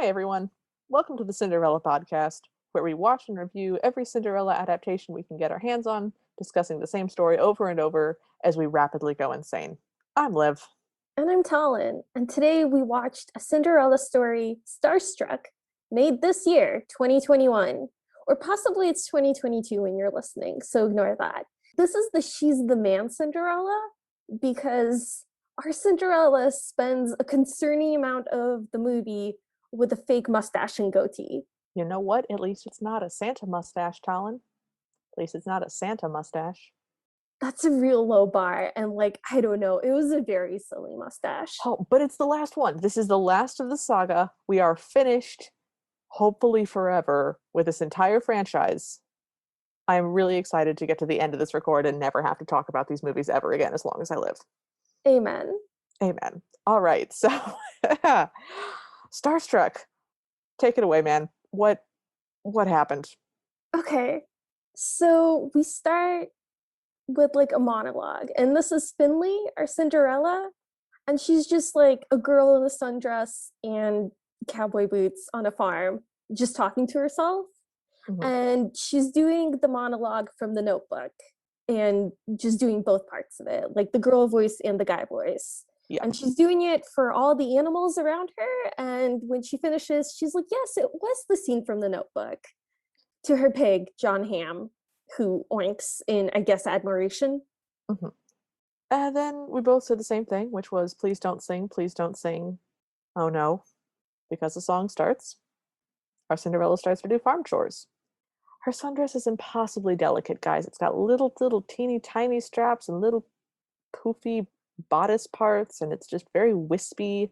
Hi, everyone. Welcome to the Cinderella podcast, where we watch and review every Cinderella adaptation we can get our hands on, discussing the same story over and over as we rapidly go insane. I'm Liv. And I'm Talon, and today we watched a Cinderella story, Starstruck, made this year, 2021. Or possibly it's 2022 when you're listening, so ignore that. This is the She's the Man Cinderella, because our Cinderella spends a concerning amount of the movie with a fake mustache and goatee. You know what? At least it's not a Santa mustache, Talon. At least it's not a Santa mustache. That's a real low bar, and I don't know, it was a very silly mustache. Oh, but it's the last one. This is the last of the saga. We are finished, hopefully forever, with this entire franchise. I'm really excited to get to the end of this record and never have to talk about these movies ever again as long as I live. Amen. Amen. All right, so Starstruck. Take it away, man. What happened? Okay, so we start with a monologue, and this is Finley, our Cinderella, and she's just like a girl in a sundress and cowboy boots on a farm, just talking to herself. Mhm. And she's doing the monologue from the Notebook and just doing both parts of it, like the girl voice and the guy voice. Yeah. And she's doing it for all the animals around her. And when she finishes, she's like, yes, it was the scene from the Notebook, to her pig, John Hamm, who oinks in, I guess, admiration. Mhm. And then we both said the same thing, which was, please don't sing, please don't sing. Oh no. Because the song starts, our Cinderella starts to do farm chores. Her sundress is impossibly delicate, guys. It's got little teeny tiny straps and little poofy bodice parts, and it's just very wispy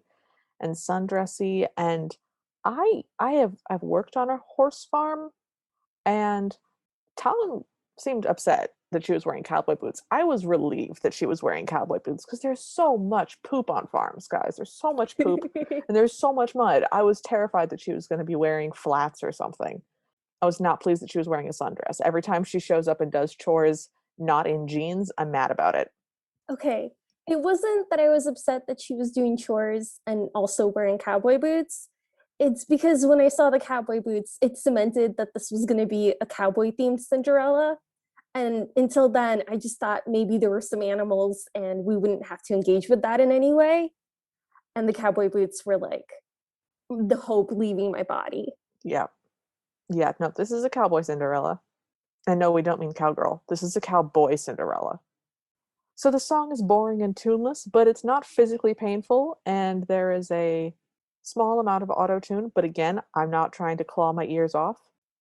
and sundressy. And I've worked on a horse farm, and Talon seemed upset that she was wearing cowboy boots. I was relieved that she was wearing cowboy boots because there's so much poop on farms, guys. There's so much poop and there's so much mud. I was terrified that she was going to be wearing flats or something. I was not pleased that she was wearing a sundress. Every time she shows up and does chores not in jeans, I'm mad about it. Okay. It wasn't that I was upset that she was doing chores and also wearing cowboy boots. It's because when I saw the cowboy boots, it cemented that this was going to be a cowboy themed Cinderella. And until then, I just thought maybe there were some animals and we wouldn't have to engage with that in any way. And the cowboy boots were like the hope leaving my body. Yeah. Yeah, no, this is a cowboy Cinderella. And no, we don't mean cowgirl. This is a cowboy Cinderella. So the song is boring and tuneless, but it's not physically painful, and there is a small amount of auto-tune, but again, I'm not trying to claw my ears off.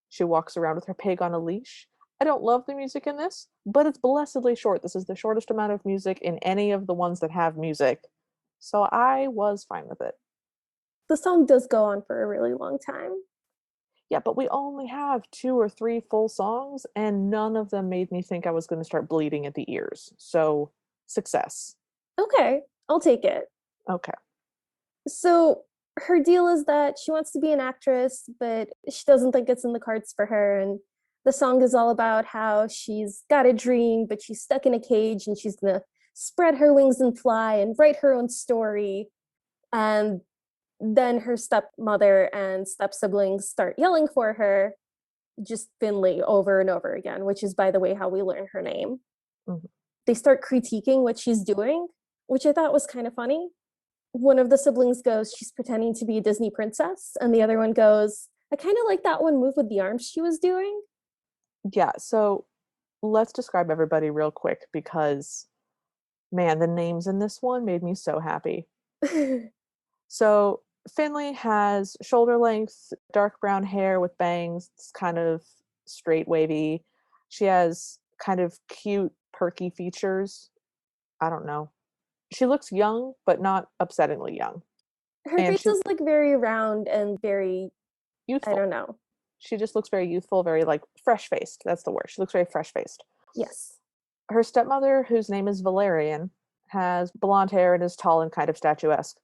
She walks around with her pig on a leash. I don't love the music in this, but it's blessedly short. This is the shortest amount of music in any of the ones that have music. So I was fine with it. The song does go on for a really long time. Yeah, but we only have 2 or 3 full songs, and none of them made me think I was going to start bleeding at the ears. So, success. Okay, I'll take it. Okay. So her deal is that she wants to be an actress, but she doesn't think it's in the cards for her. And the song is all about how she's got a dream, but she's stuck in a cage and she's going to spread her wings and fly and write her own story. And then her stepmother and step siblings start yelling for her, just Finley over and over again, which is, by the way, how we learn her name. Mhm. They start critiquing what she's doing, which I thought was kind of funny. One of the siblings goes, she's pretending to be a Disney princess. And the other one goes, I kind of like that one move with the arms she was doing. Yeah, so let's describe everybody real quick because, man, the names in this one made me so happy. So Finley has shoulder length, dark brown hair with bangs. It's kind of straight, wavy. She has kind of cute, perky features. I don't know. She looks young, but not upsettingly young. Her And face she is very round and very, I youthful. don't know. She just looks very youthful, very like fresh faced. That's the word. She looks very fresh faced. Yes. Her stepmother, whose name is Valerian, has blonde hair and is tall and kind of statuesque.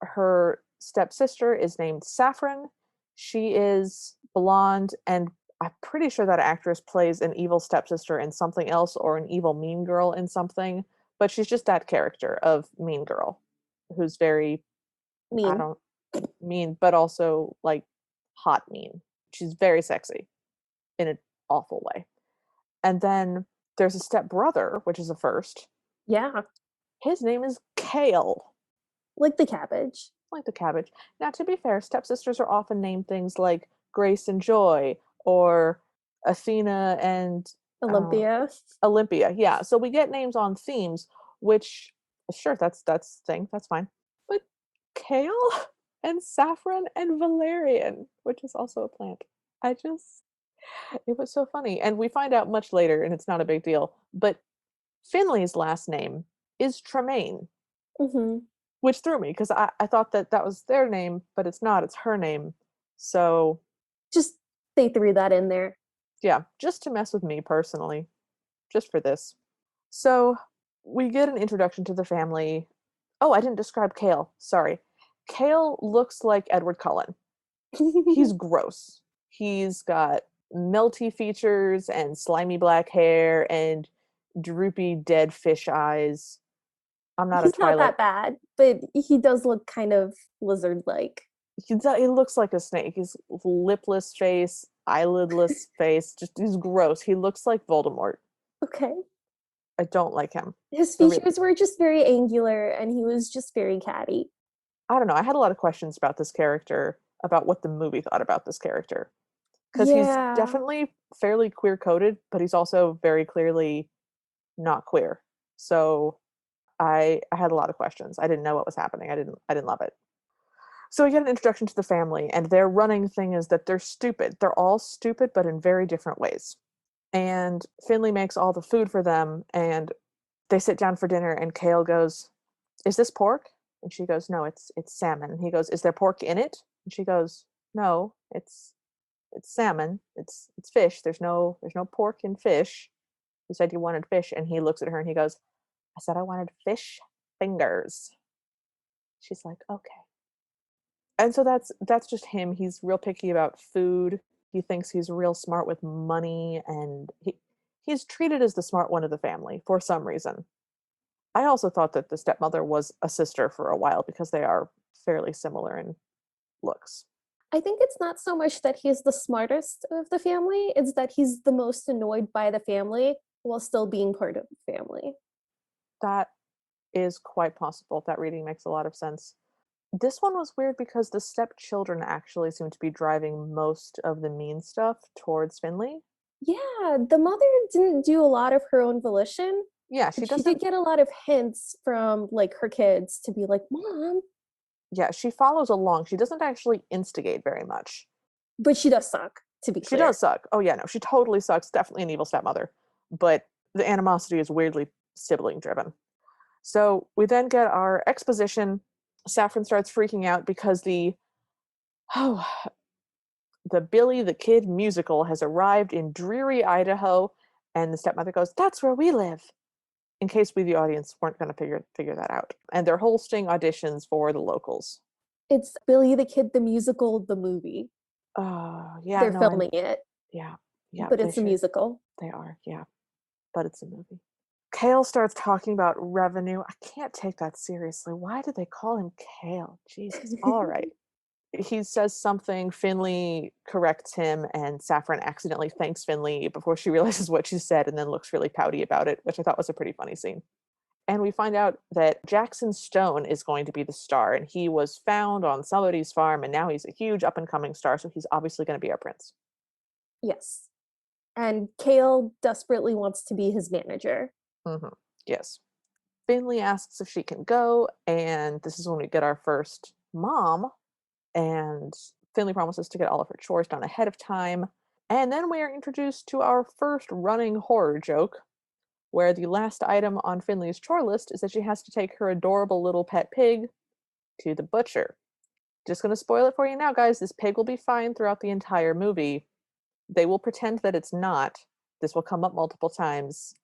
Her stepsister is named Saffron. She is blonde, and I'm pretty sure that actress plays an evil stepsister in something else or an evil mean girl in something, but she's just that character of mean girl who's very, I Mean. don't, mean, but also like hot mean. She's very sexy in an awful way. And then there's a step brother, which is a first. Yeah, His name is Kale, like the cabbage. like the cabbage. Now, to be fair, stepsisters are often named things like Grace and Joy or Athena and uh, Olympia. Olympia. Yeah, so we get names on themes, which sure, that's thing, that's fine. But kale and saffron and valerian, which is also a plant. I just it was so funny, and we find out much later, and it's not a big deal. But Finley's last name is Tremaine, Hmm. which threw me because I thought that that was their name, but it's not. It's her name. So Just they threw that in there. yeah, just to mess with me personally, just for this. So we get an introduction to the family. Oh, I didn't describe Kale. Sorry. Kale looks like Edward Cullen. He's gross. He's got melty features and slimy black hair and droopy dead fish eyes. I'm not a He's not Twilight. that bad, but he does look kind of lizard-like. He looks like a snake. He's lipless face, eyelidless face. Just he's gross. He looks like Voldemort. Okay. I don't like him. His I really, features were just very angular and he was just very catty. I don't know. I had a lot of questions about this character, about what the movie thought about this character, because he's Yeah. definitely fairly queer coded, but he's also very clearly not queer. So I had a lot of questions. I didn't know what was happening. I didn't love it. So we get an introduction to the family, and their running thing is that they're stupid. They're all stupid, but in very different ways. And Finley makes all the food for them, and they sit down for dinner, and Kale goes, "Is this pork?" And she goes, "No, it's salmon." And he goes, "Is there pork in it?" And she goes, "No, it's salmon. It's fish. There's no pork in fish. You said you wanted fish." And he looks at her and he goes, "I said I wanted fish fingers." She's like, "Okay." And so that's just him. He's real picky about food. He thinks he's real smart with money, and he's treated as the smart one of the family for some reason. I also thought that the stepmother was a sister for a while because they are fairly similar in looks. I think it's not so much that he's the smartest of the family, it's that he's the most annoyed by the family while still being part of the family. That is quite possible. That reading makes a lot of sense. This one was weird because the stepchildren actually seem to be driving most of the mean stuff towards Finley. Yeah, the mother didn't do a lot of her own volition, Yeah, she but she did doesn't. get a lot of hints from like her kids to be like, "Mom," Yeah, she follows along. She doesn't actually instigate very much. but she does suck, to be She clear. does suck. Oh yeah, no, she totally sucks. Definitely an evil stepmother. But the animosity is weirdly sibling driven. So we then get our exposition. Saffron starts freaking out because oh, the Billy the Kid musical has arrived in dreary Idaho, and the stepmother goes, "That's where we live." In case we, the audience, weren't going to figure that out, and they're hosting auditions for the locals. It's Billy the Kid the musical, the movie. Oh yeah, They're no, and filming it, yeah, yeah, but they it's a should. musical. They are, yeah, but it's a movie. Kale starts talking about revenue. I can't take that seriously. Why did they call him Kale? Jesus. All right. He says something, Finley corrects him, and Saffron accidentally thanks Finley before she realizes what she said and then looks really pouty about it, which I thought was a pretty funny scene. And we find out that Jackson Stone is going to be the star, and he was found on somebody's farm, and now he's a huge up and coming star, so he's obviously going to be our prince. Yes. And Kale desperately wants to be his manager. Hmm. Yes. Finley asks if she can go, and this is when we get our first mom, and Finley promises to get all of her chores done ahead of time. And then we are introduced to our first running horror joke, where the last item on Finley's chore list is that she has to take her adorable little pet pig to the butcher. Just going to spoil it for you now, guys. This pig will be fine throughout the entire movie. They will pretend that it's not. This will come up multiple times.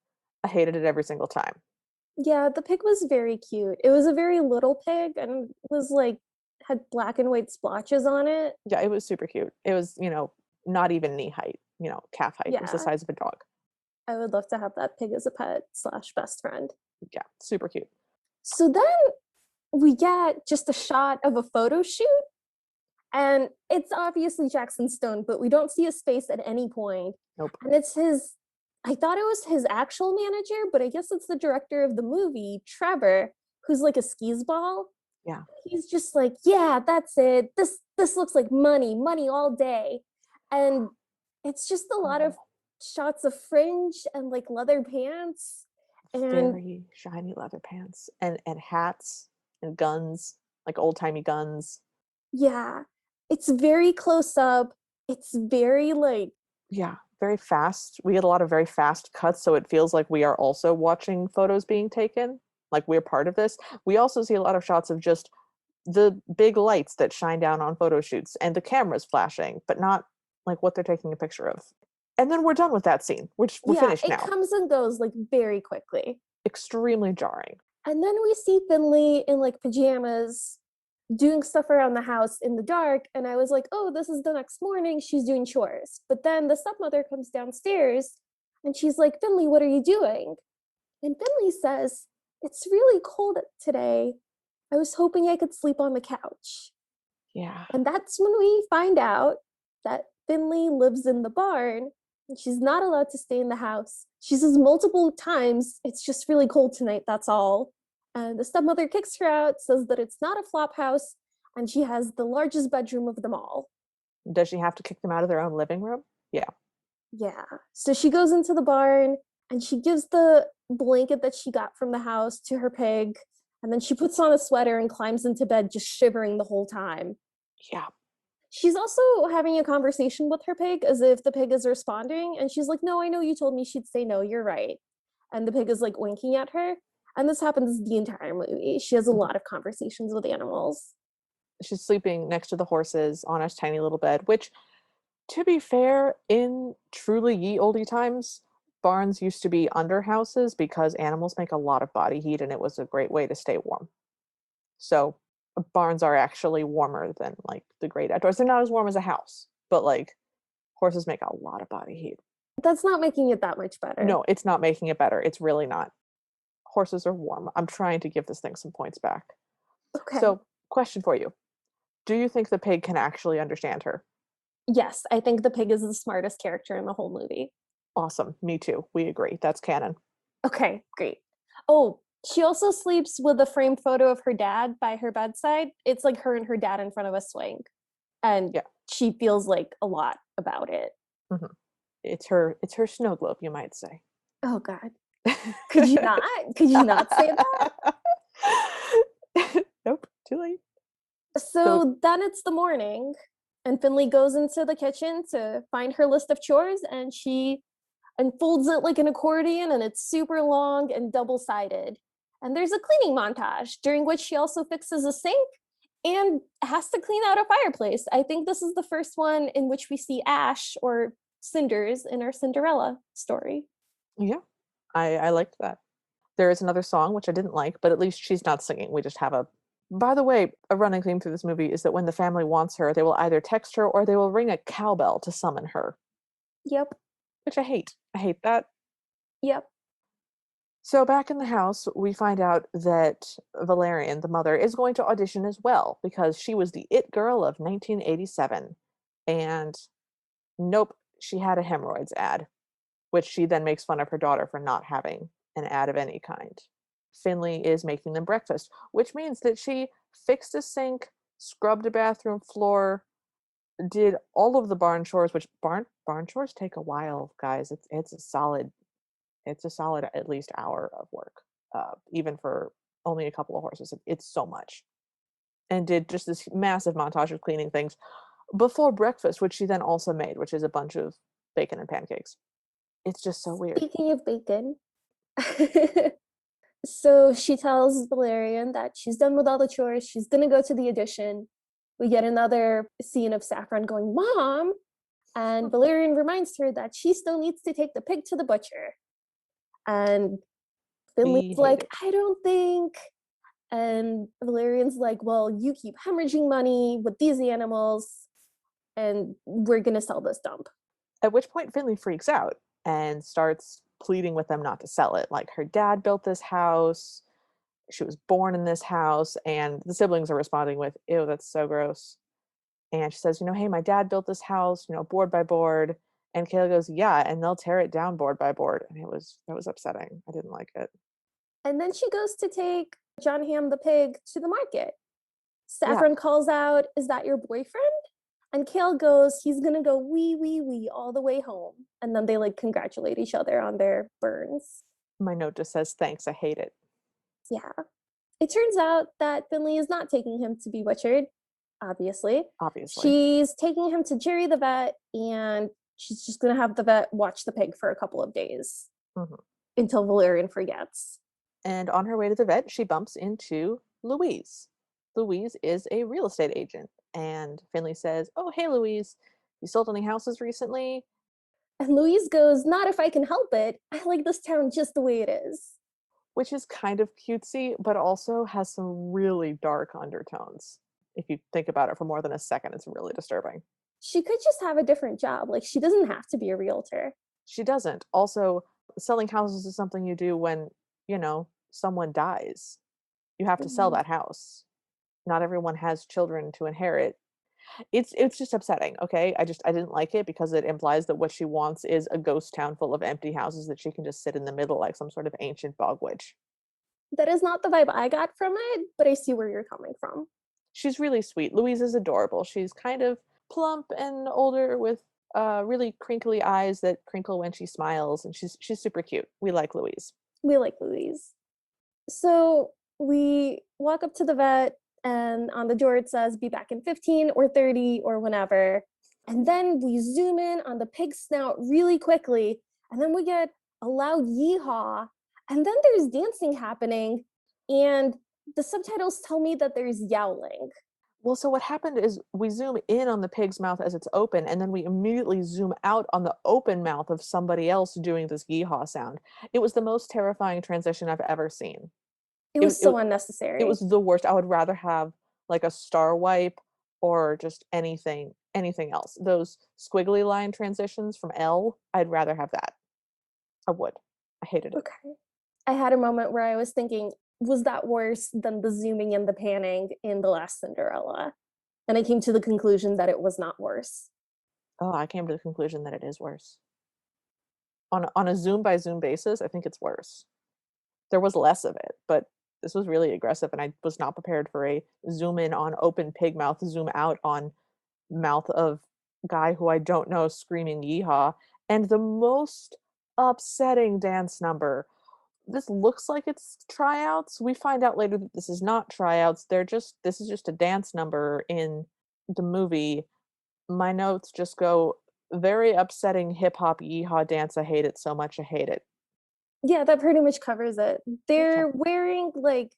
I hated it every single time. Yeah, the pig was very cute. It was a very little pig and was like had black and white splotches on it. Yeah, it was super cute. It was, not even knee height, calf height. It was the Yeah, size of a dog. I would love to have that pig as a pet slash best friend. Yeah, super cute. So then we get just a shot of a photo shoot And it's obviously Jackson Stone, but we don't see his face at any point. Nope. And it's his, I thought it was his actual manager, but I guess it's the director of the movie, Trevor, who's like a skis ball. Yeah. He's just like, yeah, that's it. This looks like money, money all day. And it's just a lot of Oh, shots of fringe and like leather pants. And very shiny leather pants and hats and guns, like old-timey guns. yeah, it's very close up. It's very like, Yeah, very fast. We get a lot of very fast cuts, so it feels like we are also watching photos being taken, like we're part of this. We also see a lot of shots of just the big lights that shine down on photo shoots and the cameras flashing, but not like what they're taking a picture of. And then we're done with that scene, which we're yeah, finished it now. comes and goes like very quickly. Extremely jarring. And then we see Finley in like pajamas doing stuff around the house in the dark. And I was like, oh, this is the next morning. She's doing chores. But then the stepmother comes downstairs and she's like, Finley, what are you doing? And Finley says, it's really cold today. I was hoping I could sleep on the couch. Yeah. And that's when we find out that Finley lives in the barn and she's not allowed to stay in the house. She says multiple times, it's just really cold tonight, that's all. And the stepmother kicks her out, says that it's not a flop house, and she has the largest bedroom of them all. Does she have to kick them out of their own living room? Yeah. Yeah. So she goes into the barn and she gives the blanket that she got from the house to her pig. And then she puts on a sweater and climbs into bed, just shivering the whole time. Yeah. She's also having a conversation with her pig as if the pig is responding. And she's like, no, I know you told me she'd say no, you're right. And the pig is like winking at her. And this happens the entire movie. She has a lot of conversations with animals. She's sleeping next to the horses on a tiny little bed, which, to be fair, in truly ye olde times, barns used to be under houses because animals make a lot of body heat and it was a great way to stay warm. So barns are actually warmer than like the great outdoors. They're not as warm as a house, but like horses make a lot of body heat. That's not making it that much better. No, it's not making it better. It's really not. Horses are warm. I'm trying to give this thing some points back. Okay. So, question for you. Do you think the pig can actually understand her? Yes, I think the pig is the smartest character in the whole movie. Awesome. Me too. We agree. That's canon. Okay, great. Oh, she also sleeps with a framed photo of her dad by her bedside. It's like her and her dad in front of a swing. And Yeah. she feels like a lot about it. Mhm. It's her snow globe, you might say. Oh God. Could you not? Could you not say that? Nope, too late. So So then it's the morning, and Finley goes into the kitchen to find her list of chores, and she unfolds it like an accordion, and it's super long and double-sided. And there's a cleaning montage during which she also fixes a sink and has to clean out a fireplace. I think this is the first one in which we see ash or cinders in our Cinderella story. yeah, I liked that. There is another song which I didn't like, but at least she's not singing. We just have a. By the way, a running theme through this movie is that when the family wants her, they will either text her or they will ring a cowbell to summon her, Yep, which I hate. I hate that. yep. So back in the house, we find out that Valerian, the mother, is going to audition as well because she was the it girl of 1987. And nope, she had a hemorrhoids ad, which she then makes fun of her daughter for not having an ad of any kind. Finley is making them breakfast, which means that she fixed a sink, scrubbed a bathroom floor, did all of the barn chores, which barn chores take a while, guys. It's a solid at least hour of work, even for only a couple of horses. It's so much. And did just this massive montage of cleaning things before breakfast, which she then also made, which is a bunch of bacon and pancakes. It's just so weird. Speaking of bacon, so she tells Valerian that she's done with all the chores. She's gonna go to the audition. We get another scene of Saffron going, Mom! And Valerian reminds her that she still needs to take the pig to the butcher. And Finley's We hate like, it. I don't think. And Valerian's like, well, you keep hemorrhaging money with these animals, and we're gonna sell this dump. At which point Finley freaks out and starts pleading with them not to sell it. Like her dad built this house, she was born in this house, and the siblings are responding with, ew, that's so gross. And she says, "Hey, my dad built this house, board by board." And Kayla goes, "Yeah, and they'll tear it down board by board." And that was upsetting. I didn't like it. And then she goes to take John Ham the pig to the market. Yeah, Saffron calls out, "Is that your boyfriend?" And Kale goes, "He's gonna go wee, wee, wee all the way home." And then they like congratulate each other on their burns. my note just says, "Thanks, I hate it." Yeah. It turns out that Finley is not taking him to be butchered, obviously. Obviously. She's taking him to Jerry the vet, and she's just gonna have the vet watch the pig for a couple of days Mhm. until Valerian forgets. And on her way to the vet, she bumps into Louise. Louise is a real estate agent. And Finley says, "Oh, hey, Louise, you sold any houses recently?" And Louise goes, "Not if I can help it. I like this town just the way it is." Which is kind of cutesy, but also has some really dark undertones. If you think about it for more than a second, it's really disturbing. She could just have a different job. Like, she doesn't have to be a realtor. She doesn't. Also, selling houses is something you do when, someone dies. You have to sell Mhm. that house. Not everyone has children to inherit. It's just upsetting, okay? I didn't like it because it implies that what she wants is a ghost town full of empty houses that she can just sit in the middle like some sort of ancient bog witch. That is not the vibe I got from it, but I see where you're coming from. She's really sweet. Louise is adorable. She's kind of plump and older with really crinkly eyes that crinkle when she smiles, and she's super cute. We like Louise. We like Louise. So we walk up to the vet, and on the door it says, "Be back in 15 or 30 or whenever." And then we zoom in on the pig snout really quickly, and then we get a loud yeehaw, and then there's dancing happening, and the subtitles tell me that there's yowling. Well, so what happened is we zoom in on the pig's mouth as it's open, and then we immediately zoom out on the open mouth of somebody else doing this yeehaw sound. It was the most terrifying transition I've ever seen. It It, was it, so it was unnecessary. the worst. I would rather have like a star wipe or just anything else. Those squiggly line transitions from L, I'd rather have that. I would. I hated it. Okay. I had a moment where I was thinking, was that worse than the zooming and the panning in The Last Cinderella? And I came to the conclusion that it was not worse. Oh, I came to the conclusion that it is worse. On a zoom by zoom basis, I think it's worse. There was less of it, but this was really aggressive, and I was not prepared for a zoom in on open pig mouth, zoom out on mouth of guy who I don't know screaming yeehaw, and the most upsetting dance number. This looks like it's tryouts. We find out later that this is not tryouts. This is just a dance number in the movie. My notes just go very upsetting hip hop yeehaw dance. I hate it so much. I hate it. Yeah, that pretty much covers it. Okay. They're wearing like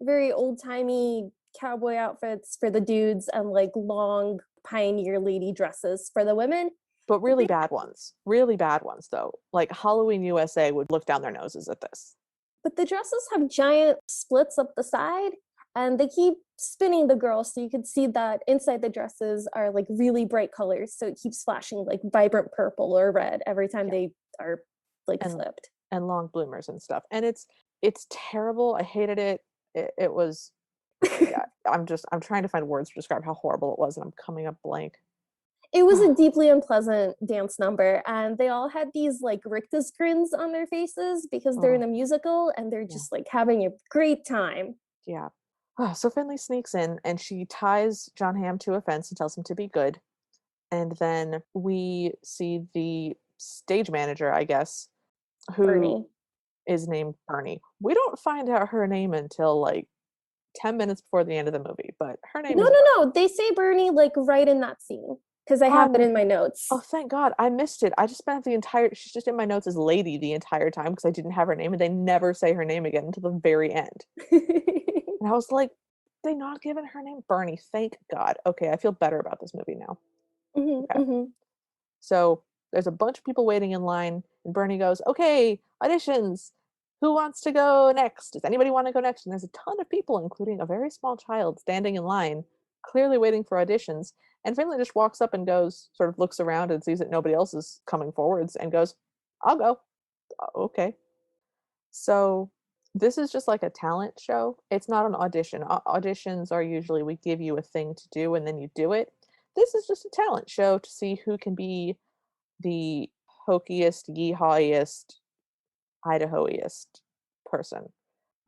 very old timey cowboy outfits for the dudes and like long pioneer lady dresses for the women. But But really bad ones. Really bad ones though. Like Halloween USA would look down their noses at this. the dresses have giant splits up the side, and they keep spinning the girls so you can see that inside the dresses are like really bright colors, so it keeps flashing like vibrant purple or red every time Yeah. they are like And flipped. long bloomers and stuff. And it's terrible. I hated it. It was yeah, I'm trying to find words to describe how horrible it was, and I'm coming up blank. It was a deeply unpleasant dance number, and they all had these like rictus grins on their faces because they're in Oh, a musical and they're yeah. just like having a great time. Yeah. So Finley sneaks in and she ties John Hamm to a fence and tells him to be good. And then we see the stage manager, I guess, who Bernie. is named Bernie. We don't find out her name until like 10 minutes before the end of the movie, but her name No, is no, Bernie. no. They say Bernie like right in that scene because I have it Oh, in my oh, notes. thank God. I missed it. I just spent the entire, she's just in my notes as Lady the entire time because I didn't have her name and they never say her name again until the very end. And I was like, they not given her name Bernie. Thank God. Okay, I feel better about this movie now. Mhm, Okay. mhm. So there's a bunch of people waiting in line, and Bernie goes, "Okay, auditions. Who wants to go next? Does anybody want to go next?" And there's a ton of people, including a very small child, standing in line, clearly waiting for auditions. And Finley just walks up and goes, sort of looks around and sees that nobody else is coming forwards and goes, "I'll go." Okay. So this is just like a talent show. It's not an audition. Auditions are usually we give you a thing to do and then you do it. this is just a talent show to see who can be the hokiest, yeehawiest, Idahoiest person.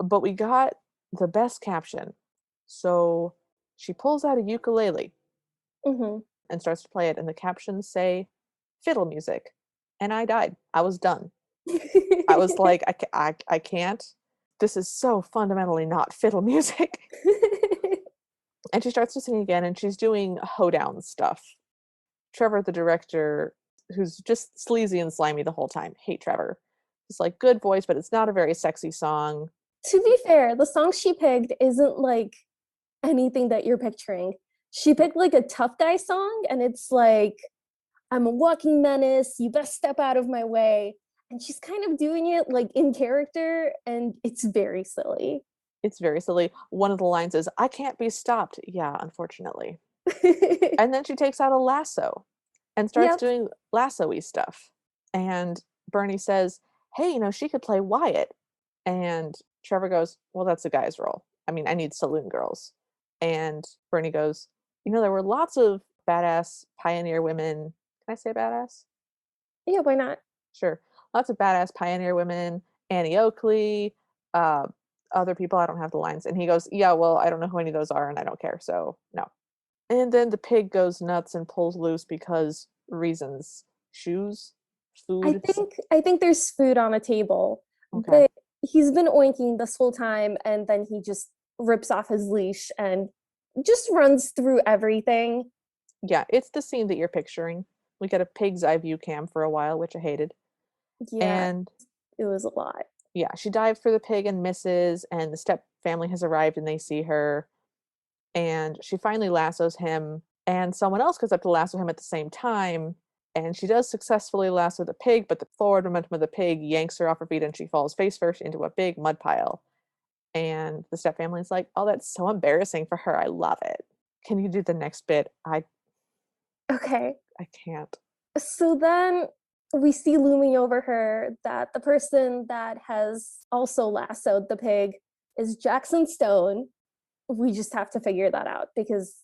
But we got the best caption. So she pulls out a ukulele Mhm. and starts to play it, and the captions say fiddle music. And I died. I was done. I was like, I can't. This is so fundamentally not fiddle music. And she starts to sing again, and she's doing hoedown stuff. Trevor, the director, who's just sleazy and slimy the whole time, hate Trevor. He's like, good voice, but it's not a very sexy song. To be fair, the song she picked isn't like anything that you're picturing. She picked like a tough guy song, and it's like, I'm a walking menace, you best step out of my way. And she's kind of doing it like in character, and it's very silly. It's very silly. One of the lines is, I can't be stopped. Yeah, unfortunately. And then she takes out a lasso and starts Yep. doing lasso-y stuff. And Bernie says, hey, she could play Wyatt. And Trevor goes, well, that's a guy's role. I mean, I need saloon girls. And Bernie goes, there were lots of badass pioneer women. Can I say badass? Yeah, why not? Sure. Lots of badass pioneer women, Annie Oakley, uh, other people. I don't have the lines. And he goes, yeah, well, I don't know who any of those are and I don't care. So no. And then the pig goes nuts and pulls loose because reasons. Shoes? I Food? think I think there's food on a table, Okay. but he's been oinking this whole time, and then he just rips off his leash and just runs through everything. Yeah, it's the scene that you're picturing. We got a pig's eye view cam for a while, which I hated. Yeah, And it was a lot. yeah, she dives for the pig and misses, and the step family has arrived and they see her. And she finally lassos him, and someone else goes up to lasso him at the same time. And she does successfully lasso the pig, but the forward momentum of the pig yanks her off her feet and she falls face first into a big mud pile. And the step family's like, oh, that's so embarrassing for her. I love it. Can you do the next bit? Okay. I can't. So then we see looming over her that the person that has also lassoed the pig is Jackson Stone. We just have to figure that out because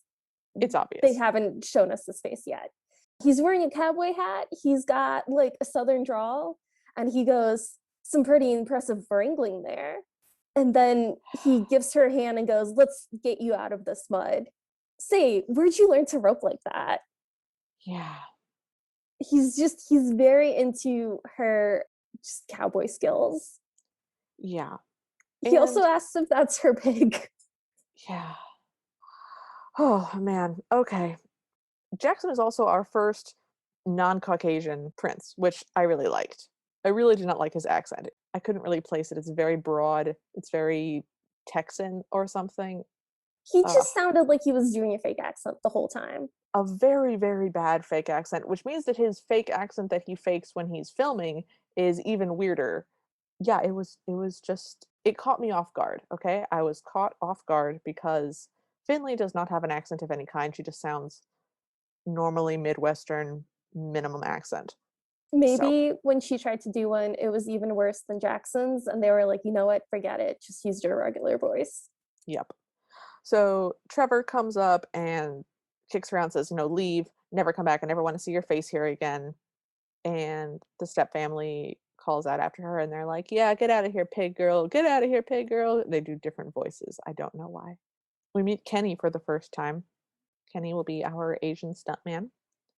It's they obvious. haven't shown us his face yet. He's wearing a cowboy hat. He's got like a southern drawl, and he goes, some pretty impressive wrangling there. And then he gives her a hand and goes, let's get you out of this mud. Say, where'd you learn to rope like that? Yeah. He's very into her just cowboy skills. Yeah. He also And asks if that's her pig. yeah. Oh, man. Okay. Jackson is also our first non-Caucasian prince, which I really liked. I really did not like his accent. I couldn't really place it. It's very broad. It's very Texan or something. He Ugh. just sounded like he was doing a fake accent the whole time. A very, very bad fake accent, which means that his fake accent that he fakes when he's filming is even weirder. Yeah, it was just it caught me off guard, okay? I was caught off guard because Finley does not have an accent of any kind. She just sounds normally Midwestern minimum accent. So, Maybe when she tried to do one, it was even worse than Jackson's, and they were like, you know what, forget it, just use your regular voice. yep. So Trevor comes up and kicks around, says, leave, never come back. I never want to see your face here again. And the step family calls out after her and they're like, yeah, get out of here, pig girl. Get out of here, pig girl. They do different voices. I don't know why. We meet Kenny for the first time. Kenny will be our Asian stuntman,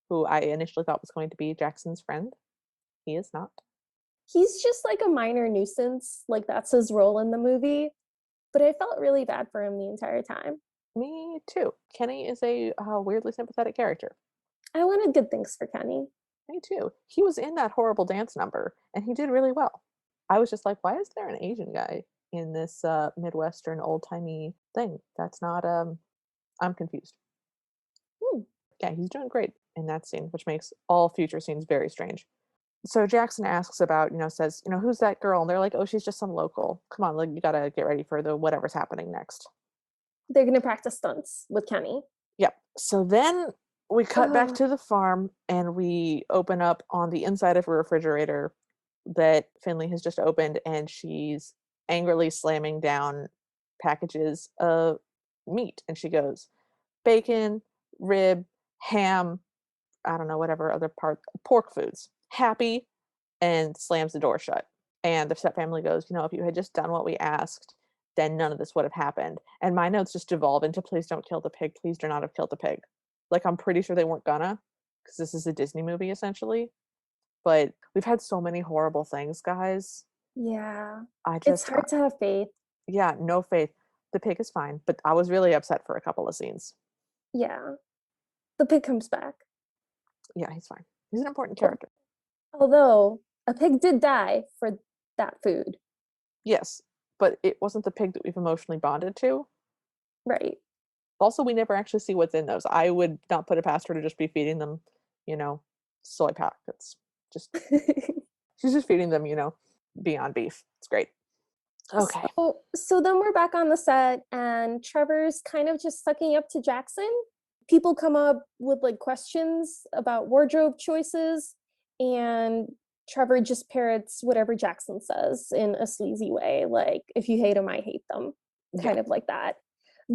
who I initially thought was going to be Jackson's friend. He is not. He's just like a minor nuisance, like that's his role in the movie, but I felt really bad for him the entire time. Me too. Kenny is a weirdly sympathetic character. I wanted good things for Kenny. Me too. He was in that horrible dance number and he did really well. I was just like, why is there an Asian guy in this Midwestern old timey thing? That's not I'm confused. Hmm. Yeah, he's doing great in that scene, which makes all future scenes very strange. So Jackson asks about, says, who's that girl? And they're like, oh, she's just some local. Come on, like you gotta get ready for the whatever's happening next. They're gonna practice stunts with Kenny. Yep. So then we cut back Oh, to the farm and we open up on the inside of a refrigerator that Finley has just opened and she's angrily slamming down packages of meat. And she goes, bacon, rib, ham, I don't know, whatever other part, pork foods. Happy, and slams the door shut. And the stepfamily goes, if you had just done what we asked, then none of this would have happened. And my notes just devolve into please don't kill the pig. Please do not have killed the pig. Like, I'm pretty sure they weren't gonna, because this is a Disney movie essentially. But we've had so many horrible things, guys. Yeah. I It's just, hard to have faith. yeah, no faith. The pig is fine, but I was really upset for a couple of scenes. Yeah. The pig comes back. Yeah, he's fine. He's an important Al- character. Although a pig did die for that food. Yes, but it wasn't the pig that we've emotionally bonded to. Right. Also, we never actually see what's in those. I would not put it past her to just be feeding them, you know, soy packets. Just she's just feeding them, Beyond Beef. It's great. Okay. So then we're back on the set, and Trevor's kind of just sucking up to Jackson. People come up with like questions about wardrobe choices, and Trevor just parrots whatever Jackson says in a sleazy way, like, if you hate them, I hate them, Yeah. kind of like that.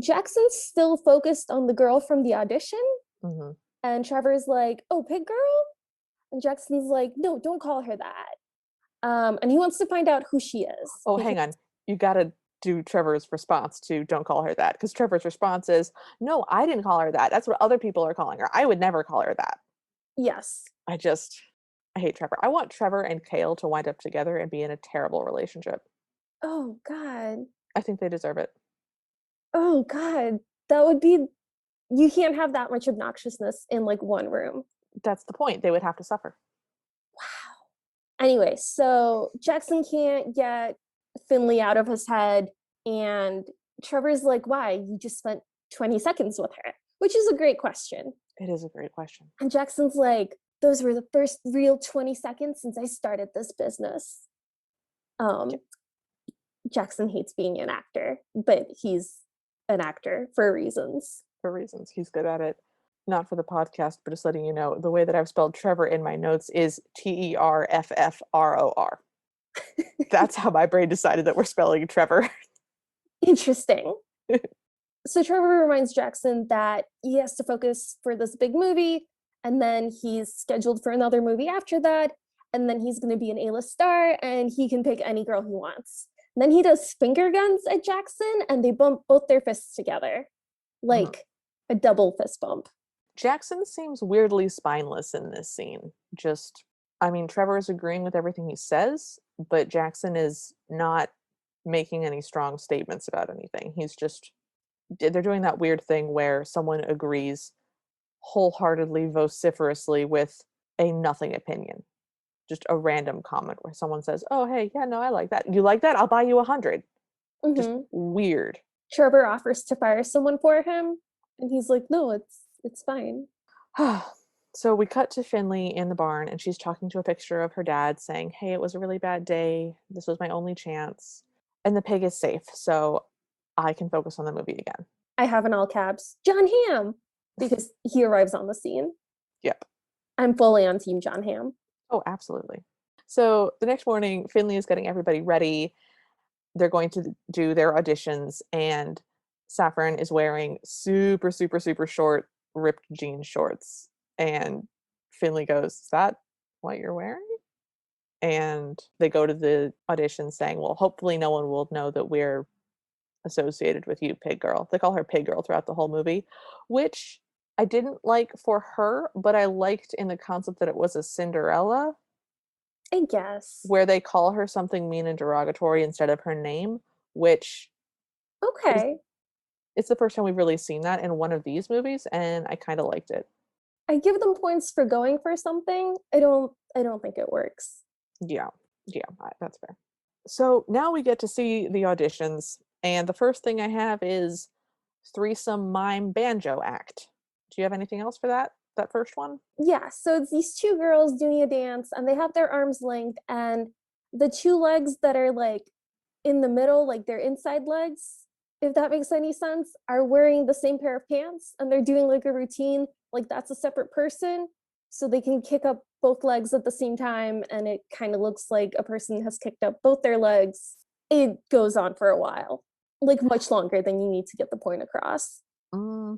Jackson's still focused on the girl from the audition, hmm and Trevor's like, oh, pig girl? And Jackson's like, no, don't call her that. And he wants to find out who she is. Oh, Because hang on. You got to do Trevor's response to "Don't call her that," because Trevor's response is, "No, I didn't call her that. That's what other people are calling her. I would never call her that." yes. I just, I hate Trevor. I want Trevor and Kale to wind up together and be in a terrible relationship. Oh God. I think they deserve it. Oh God. That would be, you can't have that much obnoxiousness in like one room. That's the point. They would have to suffer. Wow. Anyway, so Jackson can't get Finley out of his head, and Trevor's like, why? You just spent 20 seconds with her, which is a great question. It is a great question. And Jackson's like, those were the first real 20 seconds since I started this business. Yeah, Um, Jackson hates being an actor, but he's an actor for reasons. for reasons. He's good at it. Not for the podcast, but just letting you know, the way that I've spelled Trevor in my notes is Terffror. That's how my brain decided that we're spelling Trevor. Interesting. So Trevor reminds Jackson that he has to focus for this big movie, and then he's scheduled for another movie after that, and then he's going to be an A-list star, and he can pick any girl he wants. And then he does finger guns at Jackson, and they bump both their fists together, Mhm. like a double fist bump. Jackson seems weirdly spineless in this scene. Trevor is agreeing with everything he says, but Jackson is not making any strong statements about anything. They're doing that weird thing where someone agrees wholeheartedly, vociferously with a nothing opinion. Just a random comment where someone says, "Oh, hey, yeah, no, I like that. You like that? I'll buy you 100." Just Mm-hmm. weird. Trevor offers to fire someone for him, and he's like, no, it's fine. So we cut to Finley in the barn, and she's talking to a picture of her dad, saying, "Hey, it was a really bad day. This was my only chance." And the pig is safe, so I can focus on the movie again. I have in all caps, John Hamm, because he arrives on the scene. Yep. I'm fully on team John Hamm. Oh, absolutely. So the next morning, Finley is getting everybody ready. They're going to do their auditions, and Saffron is wearing super, super, super short, ripped jean shorts. And Finley goes, "Is that what you're wearing?" And they go to the audition saying, "Well, hopefully no one will know that we're associated with you, Pig Girl." They call her Pig Girl throughout the whole movie, which I didn't like for her, but I liked in the concept that it was a Cinderella, I guess. where they call her something mean and derogatory instead of her name, which is Okay. it's the first time we've really seen that in one of these movies, and I kind of liked it. I give them points for going for something. I don't think it works. Yeah, yeah, that's fair. So now we get to see the auditions, and the first thing I have is threesome mime banjo act. Do you have anything else for that first one? Yeah, so it's these two girls doing a dance, and they have their arms linked, and the two legs that are like in the middle, like their inside legs, if that makes any sense, are wearing the same pair of pants, and they're doing like a routine, like that's a separate person, so they can kick up both legs at the same time, and it kind of looks like a person has kicked up both their legs. It goes on for a while, like much longer than you need to get the point across. hmm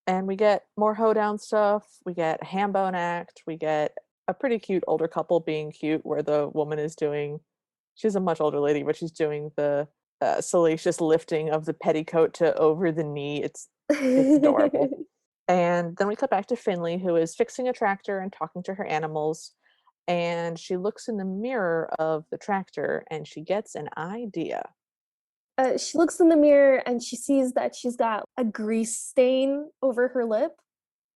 And we get more hoedown stuff. We get a ham bone act. We get a pretty cute older couple being cute, where the woman is doing, she's a much older lady, but she's doing the salacious lifting of the petticoat to over the knee. It's adorable. And then we cut back to Finley, who is fixing a tractor and talking to her animals. And she looks in the mirror of the tractor and she gets an idea. She looks in the mirror and she sees that she's got a grease stain over her lip,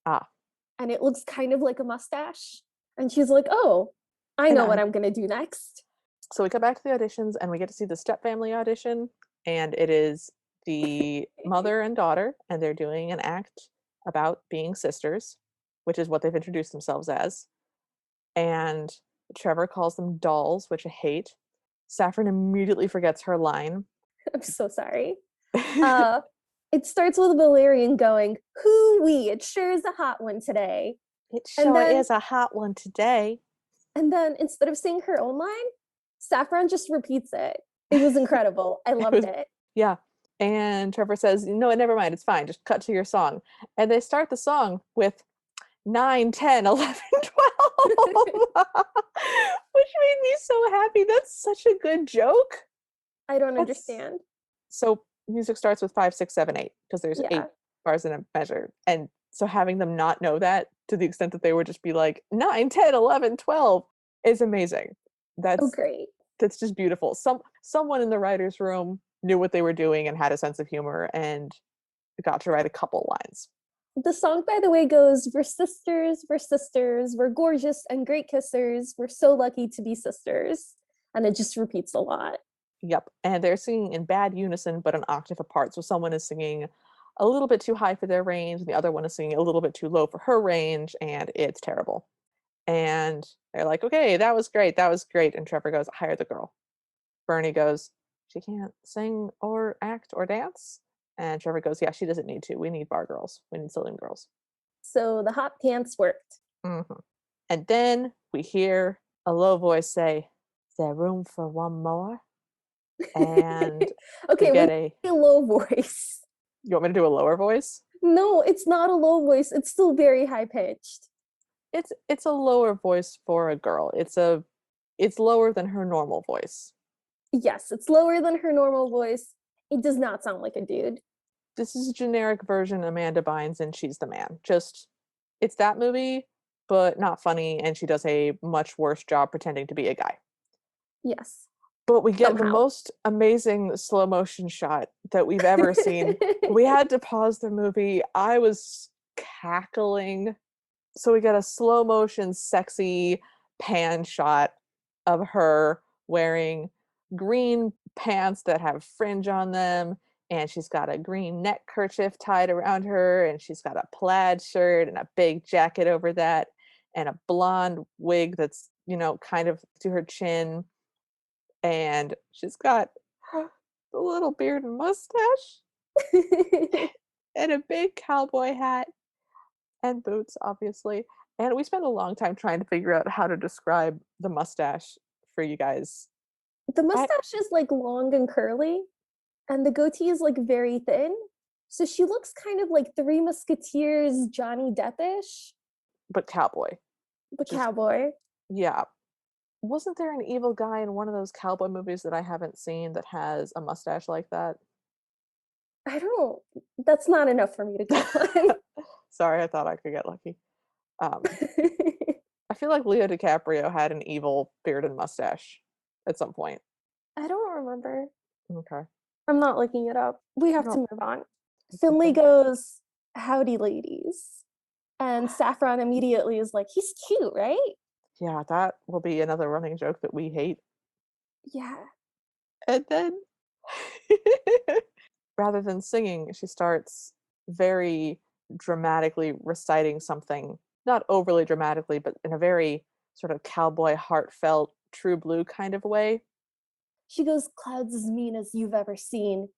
Ah, and it looks kind of like a mustache. And she's like, "Oh, I and know what I'm gonna do next." so we cut back to the auditions and we get to see the step family audition. And it is the mother and daughter, and they're doing an act about being sisters, which is what they've introduced themselves as. And Trevor calls them dolls, which I hate. Saffron immediately forgets her line. I'm so sorry. Uh, it starts with a Valerian going, "Hoo-wee, it sure is a hot one today." It And sure then is a hot one today. and then instead of saying her own line, Saffron just repeats it. It was incredible. I It loved was, it. yeah. And Trevor says, "No, never mind, it's fine. Just cut to your song." And they start the song with 9, 10, 11, 12, which made me so happy. That's such a good joke. I don't That's understand. so music starts with 5, 6, 7, 8 because there's Yeah. 8 bars in a measure. And so having them not know that to the extent that they would just be like 9, 10, 11, 12 is amazing. Oh, That's great. that's just beautiful. Someone in the writers' room knew what they were doing and had a sense of humor and got to write a couple lines. The song, by the way, goes, we're sisters, we're gorgeous and great kissers, we're so lucky to be sisters." And it just repeats a lot. Yep. And they're singing in bad unison, but an octave apart. So someone is singing a little bit too high for their range, and the other one is singing a little bit too low for her range, and it's terrible. And they're like, "Okay, that was great. That was great." And Trevor goes, "Hire the girl." Bernie goes, "She can't sing or act or dance." And Trevor goes, "Yeah, she doesn't need to. We need bar girls. We need saloon girls." So the hot pants worked. Mhm. And then we hear a low voice say, "Is there room for one more?" And we Okay, when get you a, say low voice, you want me to do a lower voice? no, it's not a low voice. It's still very high pitched. It's a lower voice for a girl. It's lower than her normal voice. Yes, it's lower than her normal voice. It does not sound like a dude. This is a generic version Amanda Bynes and She's the Man. Just it's that movie, but not funny, and she does a much worse job pretending to be a guy. Yes, But we get the somehow. most amazing slow motion shot that we've ever seen. We had to pause the movie. I was cackling. So we get a slow motion, sexy pan shot of her wearing green pants that have fringe on them. And she's got a green neck kerchief tied around her. And she's got a plaid shirt and a big jacket over that. And a blonde wig that's, kind of to her chin. And she's got the little beard and mustache and a big cowboy hat and boots, obviously. And we spent a long time trying to figure out how to describe the mustache for you guys. The I mustache is like long and curly, and the goatee is like very thin. So she looks kind of like Three Musketeers Johnny Deppish, but cowboy, the just cowboy. yeah. Wasn't there an evil guy in one of those cowboy movies that I haven't seen that has a mustache like that? I don't, that's not enough for me to go on. Sorry, I thought I could get lucky. Um, I feel like Leo DiCaprio had an evil beard and mustache at some point. I don't remember. Okay. I'm not looking it up. We have to No, move on. it's Finley okay. goes, "Howdy, ladies." And Saffron immediately is like, "He's cute, right?" Yeah, that will be another running joke that we hate. Yeah. And then rather than singing, she starts very dramatically reciting something, not overly dramatically, but in a very sort of cowboy, heartfelt, true blue kind of way. She goes, "Clouds as mean as you've ever seen.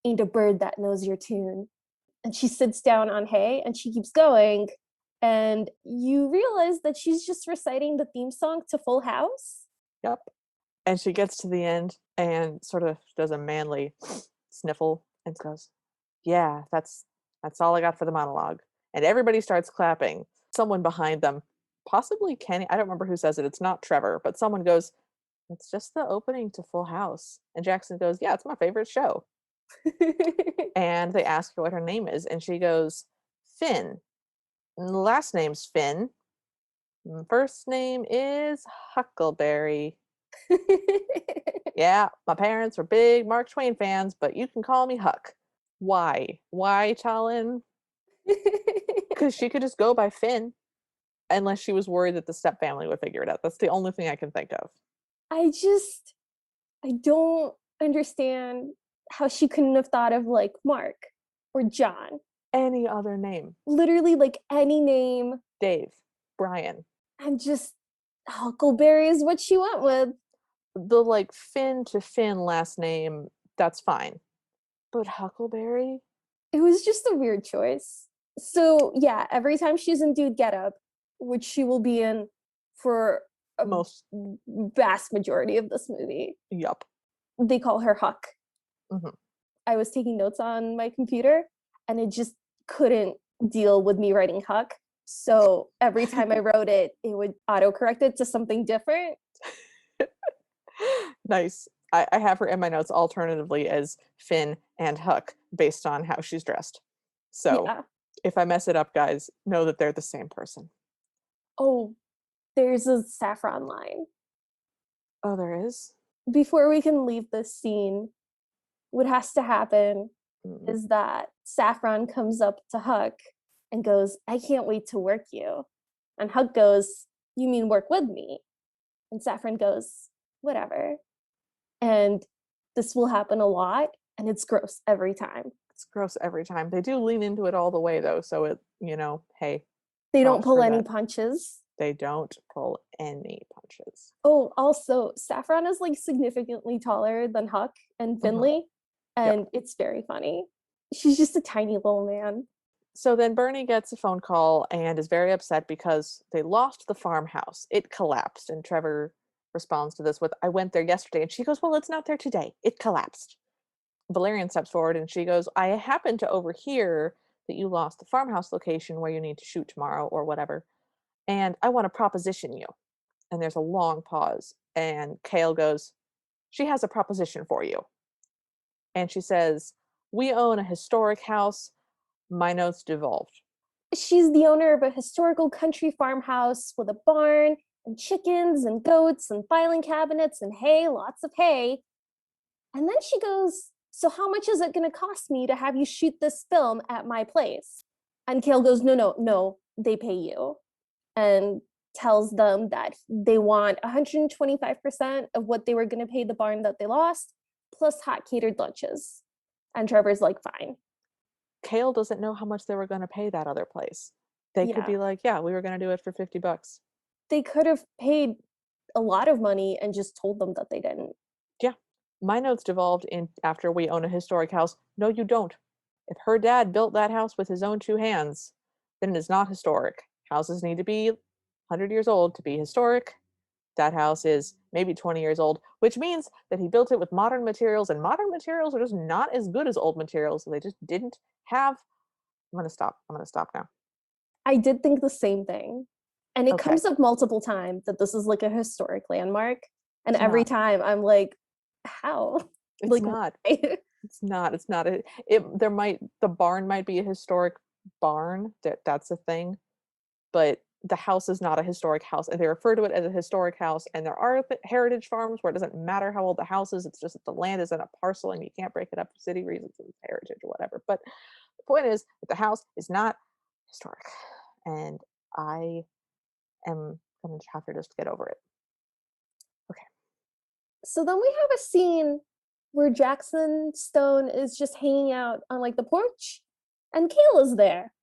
Ain't a bird that knows your tune." And she sits down on hay and she keeps going. And you realize that she's just reciting the theme song to Full House. Yep. And she gets to the end and sort of does a manly sniffle and goes, "Yeah, that's all I got for the monologue." and everybody starts clapping. Someone behind them, possibly Kenny, I don't remember who says it, it's not Trevor, but someone goes, "It's just the opening to Full House." And Jackson goes, "Yeah, it's my favorite show." And they ask her what her name is, and she goes, "Finn. And the last name's Finn. First name is Huckleberry. Yeah, my parents were big Mark Twain fans, but you can call me Huck." Why? Why, Talon? Because she could just go by Finn, unless she was worried that the step family would figure it out. That's the only thing I can think of. I don't understand how she couldn't have thought of like Mark or John. Any other name. Literally like any name. Dave, Brian. And just Huckleberry is what she went with. The like Finn to Finn last name, that's fine. But Huckleberry? It was just a weird choice. So yeah, every time she's in Dude Get Up, which she will be in for a Most. vast majority of this movie, Yup. they call her Huck. Mm-hmm. I was taking notes on my computer and it just couldn't deal with me writing Huck. So every time I wrote it, it would autocorrect it to something different. Nice. I have her in my notes alternatively as Finn and Huck based on how she's dressed. So Yeah. if I mess it up, guys, know that they're the same person. Oh, there's a saffron line. Oh, there is? Before we can leave this scene, what has to happen is that Saffron comes up to Huck and goes, "I can't wait to work you." And Huck goes, "You mean work with me?" And Saffron goes, "Whatever." And this will happen a lot, and it's gross every time. It's gross every time. They do lean into it all the way, though, so it, hey. They don't props pull for any that. punches. They don't pull any punches. Oh, also, Saffron is like significantly taller than Huck and Finley, and it's very funny. She's just a tiny little man. So then Bernie gets a phone call and is very upset because they lost the farmhouse. It collapsed. And Trevor responds to this with, "I went there yesterday." And she goes, "Well, it's not there today. It collapsed." Valerian steps forward and she goes, "I happened to overhear that you lost the farmhouse location where you need to shoot tomorrow or whatever. And I want to proposition you." And there's a long pause. And Kale goes, "She has a proposition for you." And she says, "We own a historic house. My notes devolved." She's the owner of a historical country farmhouse with a barn and chickens and goats and filing cabinets and hay, lots of hay. And then she goes, "So how much is it going to cost me to have you shoot this film at my place?" And Kale goes, "No, they pay you." And tells them that they want 125% of what they were going to pay the barn that they lost, plus hot catered lunches. And Trevor's like, "Fine." Kale doesn't know how much they were going to pay that other place. They could be Yeah. like, "Yeah, we were going to do it for $50." They could have paid a lot of money and just told them that they didn't. Yeah. My notes devolved in after "We own a historic house." No, you don't. If her dad built that house with his own two hands, then it is not historic. Houses need to be 100 years old to be historic. That house is maybe 20 years old, which means that he built it with modern materials, and modern materials are just not as good as old materials. So they just didn't have. I'm going to stop. I'm going to stop now. I did think the same thing. And it Okay. comes up multiple times that this is like a historic landmark. And It's every not. time I'm like, how? It's Like, not. why? It's not. It's not. The barn might be a historic barn. That's a thing. But the house is not a historic house. And they refer to it as a historic house. And there are heritage farms where it doesn't matter how old the house is. It's just that the land is in a parcel and you can't break it up for city reasons. It's heritage or whatever. But the point is that the house is not historic. And I am going to have to just get over it. Okay. So then we have a scene where Jackson Stone is just hanging out on like the porch and Kale is there.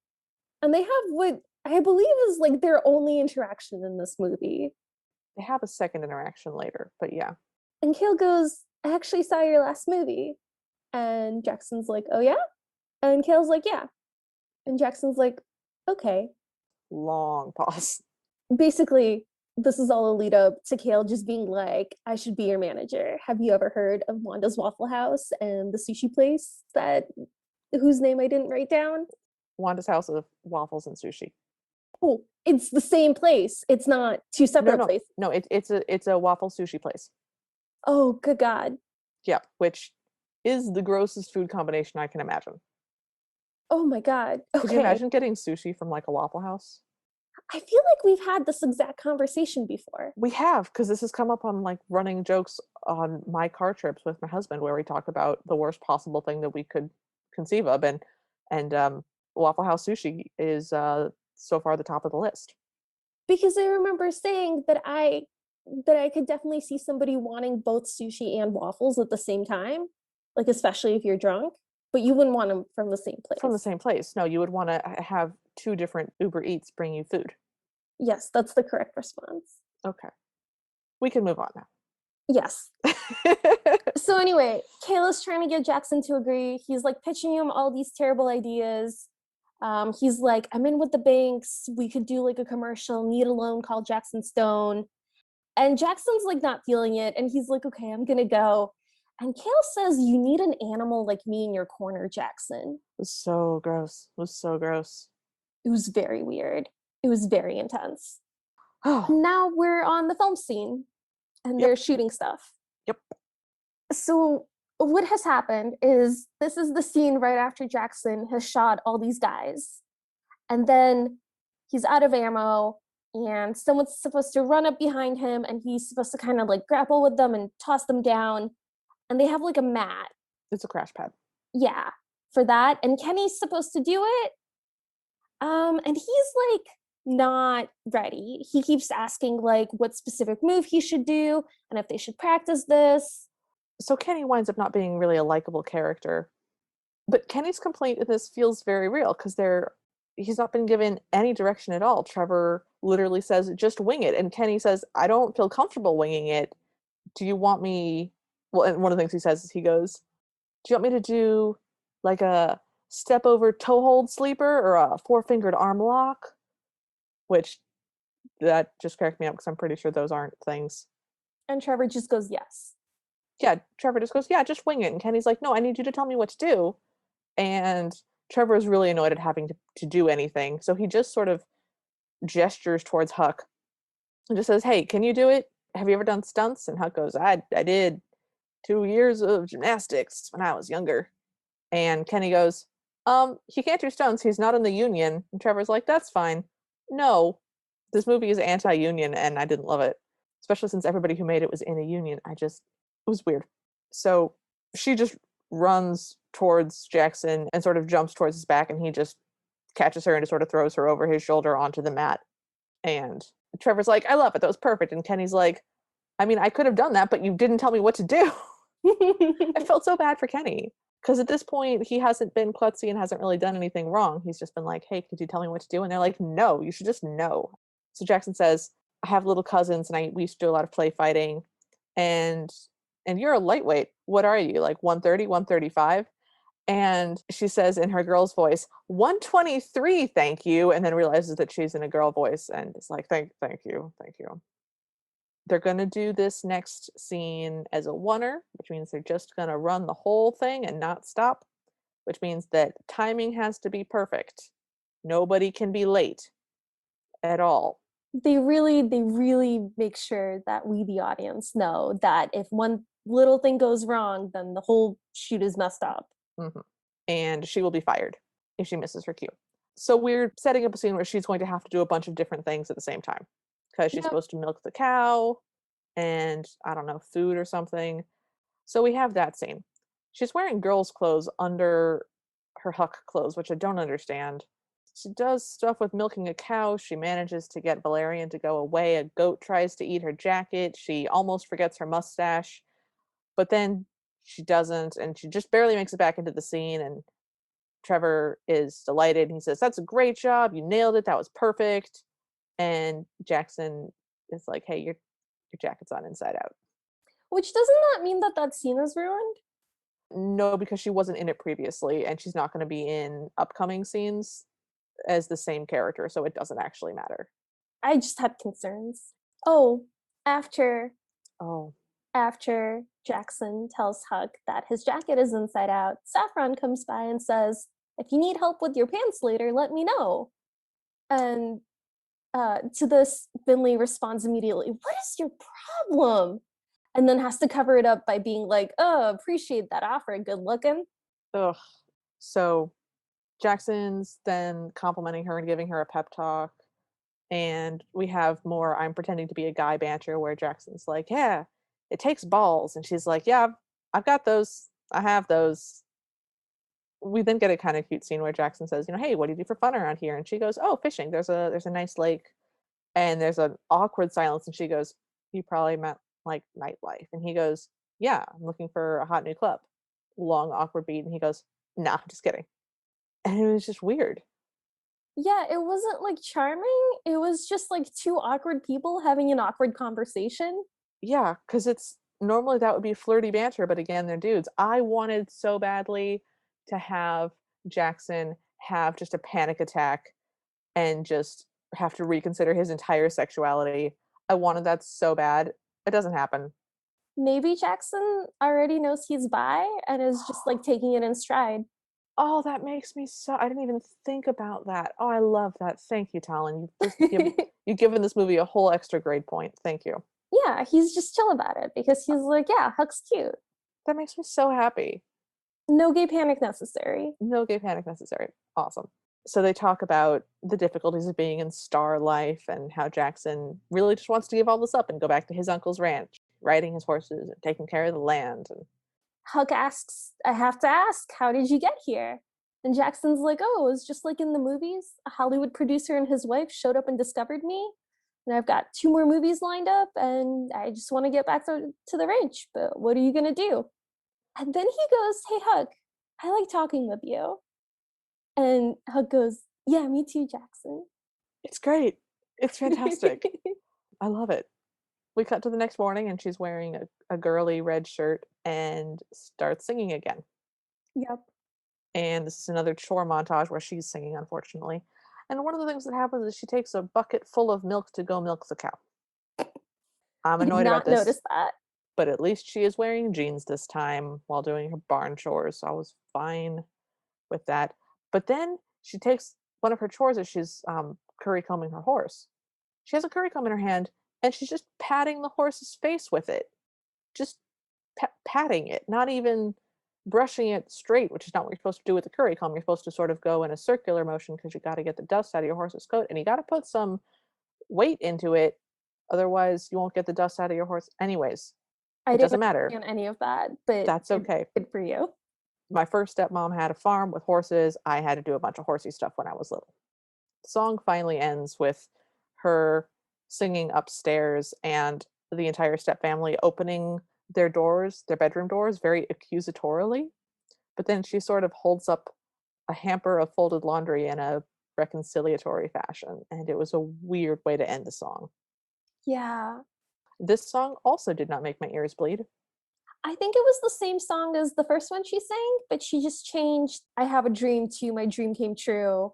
And they have what I believe is like their only interaction in this movie. They have a second interaction later, but yeah. And Kale goes, "I actually saw your last movie." And Jackson's like, "Oh yeah?" And Kale's like, "Yeah." And Jackson's like, "Okay." Long pause. Basically, this is all a lead up to Kale just being like, "I should be your manager. Have you ever heard of Wanda's Waffle House and the sushi place that whose name I didn't write down?" Wanda's House of Waffles and Sushi. Oh, it's the same place. It's not two No, separate no, places. no. It's a waffle sushi place. Oh, good God. Yeah, which is the grossest food combination I can imagine. Oh my God. Could you Okay. imagine getting sushi from like a Waffle House? I feel like we've had this exact conversation before. We have, because this has come up on like running jokes on my car trips with my husband, where we talk about the worst possible thing that we could conceive of, and Waffle House sushi is so far the top of the list. Because I remember saying that I could definitely see somebody wanting both sushi and waffles at the same time, like especially if you're drunk, but you wouldn't want them from the same From the place. same place. No, you would want to have two different Uber Eats bring you food. Yes, that's the correct response. Okay, we can move on Yes. now. So anyway, Kayla's trying to get Jackson to agree. He's like pitching him all these terrible ideas. He's like, I'm in with the banks. We could do like a commercial, need a loan called Jackson Stone. And Jackson's like not feeling it. And he's like, okay, I'm going to go. And Kale says, you need an animal like me in your corner, Jackson. It was so gross. It was so gross. It was very weird. It was very intense. Oh, And now we're on the film scene and yep, they're shooting stuff. yep. So what has happened is this is the scene right after Jackson has shot all these guys. And then he's out of ammo and someone's supposed to run up behind him and he's supposed to kind of like grapple with them and toss them down. And they have like a mat. It's a crash pad. Yeah, for that. And Kenny's supposed to do it. And he's like not ready. He keeps asking like what specific move he should do and if they should practice this. So Kenny winds up not being really a likable character. But Kenny's complaint in this feels very real because he's not been given any direction at all. Trevor literally says, just wing it. And Kenny says, I don't feel comfortable winging it. Do you want me? Well, and one of the things he says is he goes, do you want me to do like a step over toe hold sleeper or a four-fingered arm lock? Which that just cracked me up because I'm pretty sure those aren't things. And Trevor just goes, yes. Yeah, Trevor just goes, yeah, just wing it. And Kenny's like, no, I need you to tell me what to do. And Trevor is really annoyed at having to do anything. So he just sort of gestures towards Huck and just says, hey, can you do it? Have you ever done stunts? And Huck goes, I did 2 years of gymnastics when I was younger. And Kenny goes, he can't do stunts. He's not in the union. And Trevor's like, that's fine. No, this movie is anti-union and I didn't love it. Especially since everybody who made it was in a union. It was weird. So she just runs towards Jackson and sort of jumps towards his back, and he just catches her and just sort of throws her over his shoulder onto the mat. And Trevor's like, I love it. That was perfect. And Kenny's like, I mean, I could have done that, but you didn't tell me what to do. I felt so bad for Kenny because at this point, he hasn't been klutzy and hasn't really done anything wrong. He's just been like, hey, could you tell me what to do? And they're like, no, you should just know. So Jackson says, I have little cousins and we used to do a lot of play fighting. And you're a lightweight. What are you, like 130, 135? And she says in her girl's voice, 123, thank you. And then realizes that she's in a girl voice and is like, thank you, thank you. They're going to do this next scene as a oneer, which means they're just going to run the whole thing and not stop, which means that timing has to be perfect. Nobody can be late at all. They really make sure that we, the audience, know that if one little thing goes wrong, then the whole shoot is messed up. Mm-hmm. And she will be fired if she misses her cue. So we're setting up a scene where she's going to have to do a bunch of different things at the same time because she's supposed to milk the cow and I don't know, food or something. So we have that scene. She's wearing girls' clothes under her Huck clothes, which I don't understand. She does stuff with milking a cow. She manages to get Valerian to go away. A goat tries to eat her jacket. She almost forgets her mustache, but then she doesn't, and she just barely makes it back into the scene. And Trevor is delighted. He says, that's a great job. You nailed it. That was perfect. And Jackson is like, hey, your jacket's on inside out. Which doesn't that mean that that scene is ruined? No, because she wasn't in it previously, and she's not going to be in upcoming scenes as the same character, so it doesn't actually matter. I just had concerns. Oh, after Oh, Jackson tells Huck that his jacket is inside out, Saffron comes by and says, If you need help with your pants later, let me know. And to this, Finley responds immediately, "What is your problem?" And then has to cover it up by being like, "Oh, appreciate that offer. Good looking." Ugh. So Jackson's then complimenting her and giving her a pep talk. And we have more I'm pretending to be a guy banter where Jackson's like, "Yeah, it takes balls." And she's like, "Yeah, I've got those. I have those." We then get a kind of cute scene where Jackson says, "Hey, what do you do for fun around here?" And she goes, "Oh, fishing. There's a nice lake." And there's an awkward silence and she goes, "You probably meant like nightlife." And he goes, "Yeah, I'm looking for a hot new club." Long awkward beat and he goes, "Nah, just kidding." And it was just weird. Yeah, it wasn't like charming. It was just like two awkward people having an awkward conversation. Yeah, because it's normally that would be flirty banter, but again, they're dudes. I wanted so badly to have Jackson have just a panic attack and just have to reconsider his entire sexuality. I wanted that so bad. It doesn't happen. Maybe Jackson already knows he's bi and is just like taking it in stride. Oh, that makes me so I didn't even think about that. Oh, I love that. Thank you, Talon. You've given this movie a whole extra grade point. Thank you. Yeah, he's just chill about it because he's like, yeah, Huck's cute. That makes me so happy. No gay panic necessary. No gay panic necessary. Awesome. So they talk about the difficulties of being in star life and how Jackson really just wants to give all this up and go back to his uncle's ranch, riding his horses and taking care of the land. And Huck asks, I have to ask, how did you get here? And Jackson's like, oh, it was just like in the movies. A Hollywood producer and his wife showed up and discovered me. And I've got two more movies lined up, and I just want to get back to the ranch. But what are you going to do? And then he goes, hey, Huck, I like talking with you. And Huck goes, yeah, me too, Jackson. it's great. It's fantastic. I love it. We cut to the next morning and she's wearing a girly red shirt and starts singing again. Yep. And this is another chore montage where she's singing, unfortunately. And one of the things that happens is she takes a bucket full of milk to go milk the cow. I'm Did annoyed about not this, notice that. but at least she is wearing jeans this time while doing her barn chores. So I was fine with that. But then she takes one of her chores as she's curry combing her horse. She has a curry comb in her hand and she's just patting the horse's face with it. Just patting it, not even brushing it straight, which is not what you're supposed to do with the curry comb. You're supposed to sort of go in a circular motion because you got to get the dust out of your horse's coat and you got to put some weight into it. Otherwise, you won't get the dust out of your horse. Anyways, I it didn't doesn't matter. understand any of that, but That's okay. good for you. My first stepmom had a farm with horses. I had to do a bunch of horsey stuff when I was little. The song finally ends with her singing upstairs and the entire step family opening their doors, their bedroom doors, very accusatorily. But then she sort of holds up a hamper of folded laundry in a reconciliatory fashion. And it was a weird way to end the song. Yeah. This song also did not make my ears bleed. I think it was the same song as the first one she sang, but she just changed I have a dream to my dream came true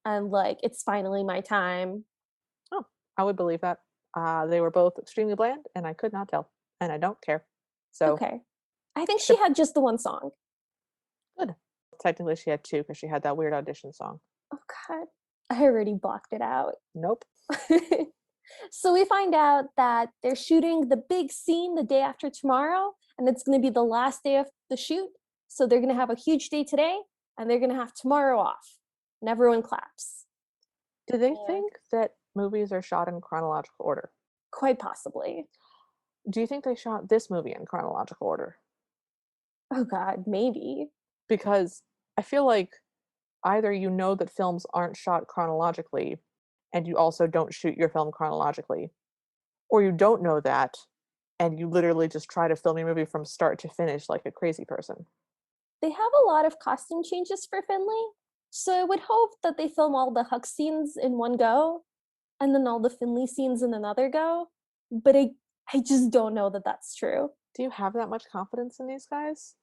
and like it's finally my time. Oh, I would believe that. They were both extremely bland, and I could not tell. And I don't care. So, Okay. I think she ship had just the one song. good. Technically, she had two because she had that weird audition song. Oh god. I already blocked it out. Nope. So we find out that they're shooting the big scene the day after tomorrow, and it's going to be the last day of the shoot. So they're going to have a huge day today, and they're going to have tomorrow off. And everyone claps. Do they Yeah. think that movies are shot in chronological order? Quite possibly. Do you think they shot this movie in chronological order? Oh god, maybe. Because I feel like either you know that films aren't shot chronologically and you also don't shoot your film chronologically, or you don't know that and you literally just try to film your movie from start to finish like a crazy person. They have a lot of costume changes for Finley, so I would hope that they film all the Huck scenes in one go, and then all the Finley scenes in another go. But I just don't know that that's true. Do you have that much confidence in these guys?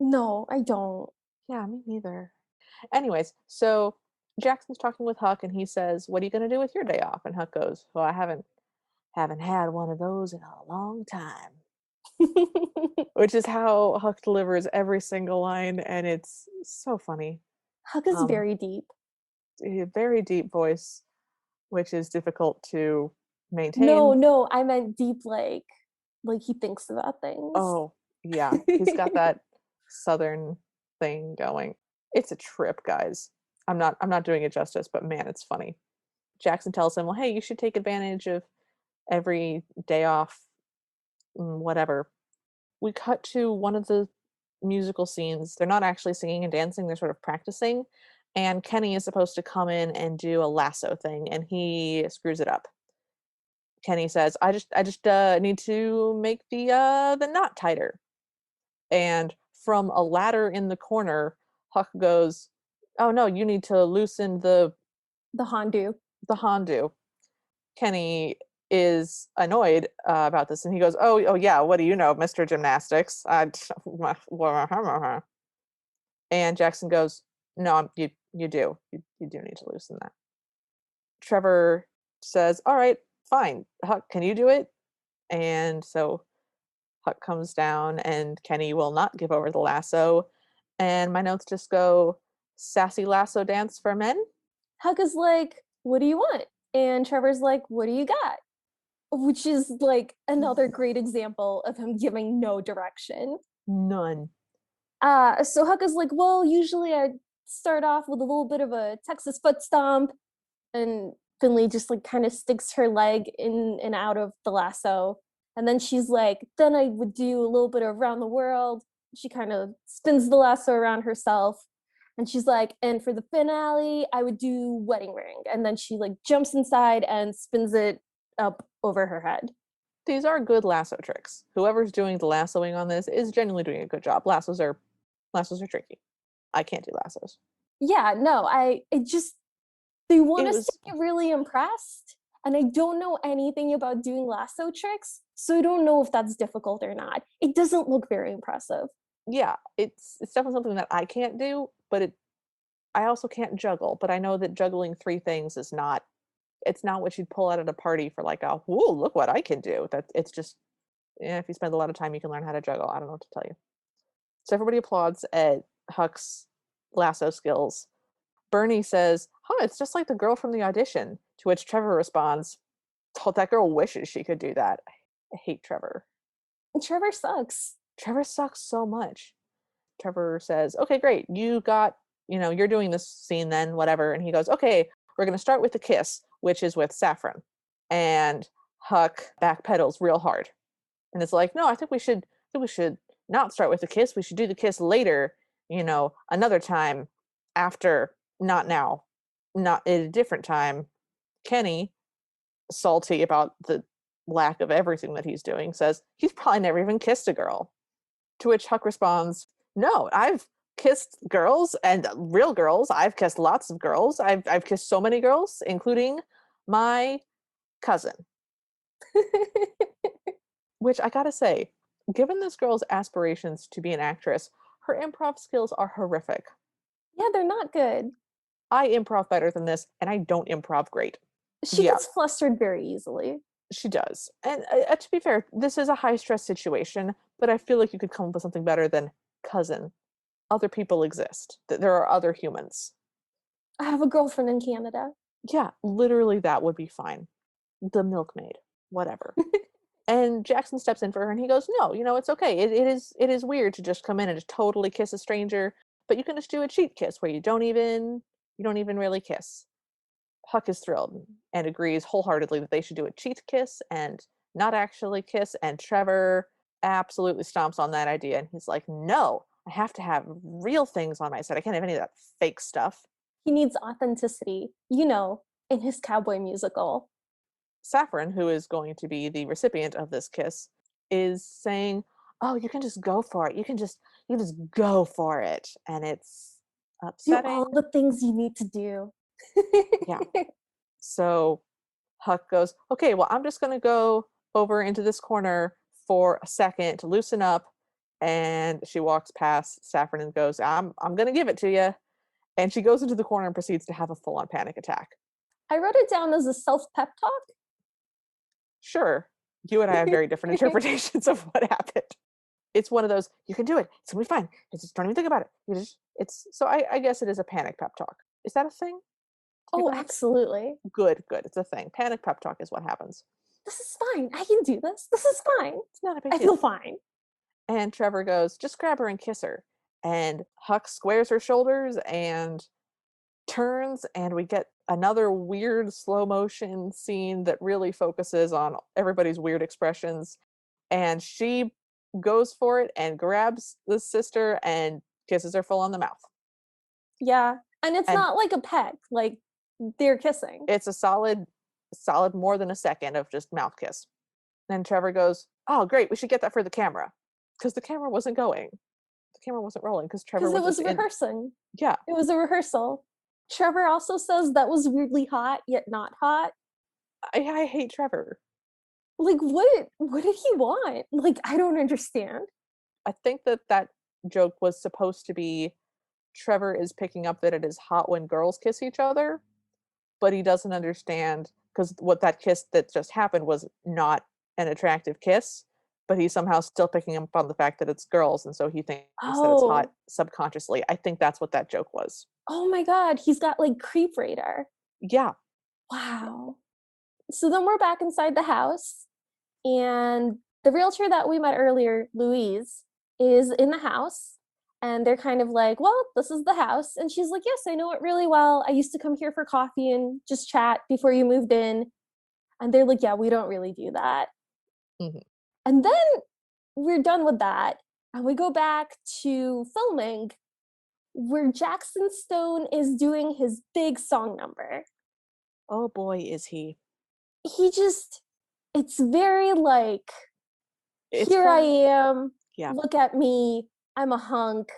No, I don't. Yeah, me neither. Anyways, so Jackson's talking with Huck and he says, "What are you going to do with your day off?" And Huck goes, "Well, I haven't had one of those in a long time." Which is how Huck delivers every single line and it's so funny. Huck is Um, very deep. a very deep voice, which is difficult to No, maintain. no, I meant deep like he thinks about things. Oh, yeah, he's got that southern thing going. It's a trip, guys. I'm not doing it justice, but man, it's funny. Jackson tells him, "Well, hey, you should take advantage of every day off, whatever." We cut to one of the musical scenes. They're not actually singing and dancing, they're sort of practicing, and Kenny is supposed to come in and do a lasso thing, and he screws it up. Kenny says, "I just need to make the knot tighter." And from a ladder in the corner, Huck goes, "Oh no, you need to loosen The Hondu. the Hondu." Kenny is annoyed about this, and he goes, "Oh yeah, what do you know, Mr. Gymnastics?" And Jackson goes, "No, you do. You do need to loosen that." Trevor says, "All right, fine. Huck, can you do it?" And so Huck comes down, and Kenny will not give over the lasso. And my notes just go, "Sassy lasso dance for men?" Huck is like, "What do you want?" And Trevor's like, "What do you got?" Which is like another great example of him giving no direction. None. So Huck is like, "Well, usually I start off with a little bit of a Texas foot stomp," and Finley just like kind of sticks her leg in and out of the lasso. And then she's like, "Then I would do a little bit of around the world." She kind of spins the lasso around herself. And she's like, "And for the finale, I would do wedding ring." And then she like jumps inside and spins it up over her head. These are good lasso tricks. Whoever's doing the lassoing on this is genuinely doing a good job. Lassos are tricky. I can't do lassos. Yeah, no, I just they want It us to was be really impressed. And I don't know anything about doing lasso tricks, so I don't know if that's difficult or not. It doesn't look very impressive. yeah, it's definitely something that I can't do, but I also can't juggle, but I know that juggling 3 things is not it's not what you'd pull out at a party for like a, "Ooh, look what I can do." That it's just if you spend a lot of time, you can learn how to juggle. I don't know what to tell you. So everybody applauds at Huck's lasso skills. Bernie says, "Huh, it's just like the girl from the audition." To which Trevor responds, "Oh, that girl wishes she could do that." I hate Trevor. Trevor sucks. Trevor sucks so much. Trevor says, "Okay, great. You're doing this scene then, whatever." And he goes, "Okay, we're going to start with the kiss, which is with Saffron." And Huck backpedals real hard. And it's like, "No, I think we should not start with the kiss. We should do the kiss later, another time after, not now, not at a different time." Kenny, salty about the lack of everything that he's doing, says he's probably never even kissed a girl. To which Huck responds, "No, I've kissed girls and real girls. I've kissed lots of girls. I've kissed so many girls, including my cousin." Which I gotta say, given this girl's aspirations to be an actress, her improv skills are horrific. Yeah, they're not good. I improv better than this, and I don't improv great. She Yeah, gets flustered very easily. she does. And to be fair, this is a high stress situation, but I feel like you could come up with something better than cousin. Other people exist. There are other humans. I have a girlfriend in Canada. Yeah, literally that would be fine. The milkmaid, whatever. And Jackson steps in for her and he goes, "No, it's okay. It is weird to just come in and just totally kiss a stranger, but you can just do a cheat kiss where you don't even really kiss." Huck is thrilled and agrees wholeheartedly that they should do a cheat kiss and not actually kiss, and Trevor absolutely stomps on that idea and he's like, "No, I have to have real things on my set. I can't have any of that fake stuff." He needs authenticity, in his cowboy musical. Saffron, who is going to be the recipient of this kiss, is saying, "Oh, you can just go for it. You can just go for it." And it's Do all upsetting. the things you need to do. Yeah. So Huck goes, "Okay, well, I'm just gonna go over into this corner for a second to loosen up." And she walks past Saffron and goes, I'm gonna give it to you. And she goes into the corner and proceeds to have a full-on panic attack. I wrote it down as a self pep talk. Sure, you and I have very different interpretations of what happened. It's one of those, "You can do it. It's gonna be fine. Just don't even think about it. I guess it is a panic pep talk. Is that a thing? Do Oh, people have absolutely. good, good. It's a thing. Panic pep talk is what happens. This is fine. I can do this. This is fine. It's not a big I deal. feel fine. And Trevor goes, just grab her and kiss her. And Huck squares her shoulders and turns, and we get another weird slow motion scene that really focuses on everybody's weird expressions. And she goes for it and grabs the sister and kisses her full on the mouth. Yeah. And it's And not like a peck, like they're kissing. it's a solid more than a second of just mouth kiss. And Trevor goes, oh great, we should get that for the camera. Because the camera wasn't going. The camera wasn't rolling because Trevor Because it was was just in. rehearsing. Yeah. It was a rehearsal. Trevor also says that was weirdly hot, yet not hot. I hate Trevor. Like, what did he want? Like, I don't understand. I think that joke was supposed to be Trevor is picking up that it is hot when girls kiss each other, but he doesn't understand because what that kiss that just happened was not an attractive kiss, but he's somehow still picking up on the fact that it's girls, and so he thinks that it's hot Oh, subconsciously. I think that's what that joke was. oh my God, he's got like creep radar. Yeah. Wow. So then we're back inside the house, and the realtor that we met earlier, Louise, is in the house. And they're kind of like, well, this is the house. And she's like, yes, I know it really well. I used to come here for coffee and just chat before you moved in. And they're like, yeah, we don't really do that. Mhm. And then we're done with that. And we go back to filming where Jackson Stone is doing his big song number. Oh boy, is he. He just, it's very like, It's here I from am, yeah. look at me, I'm a hunk.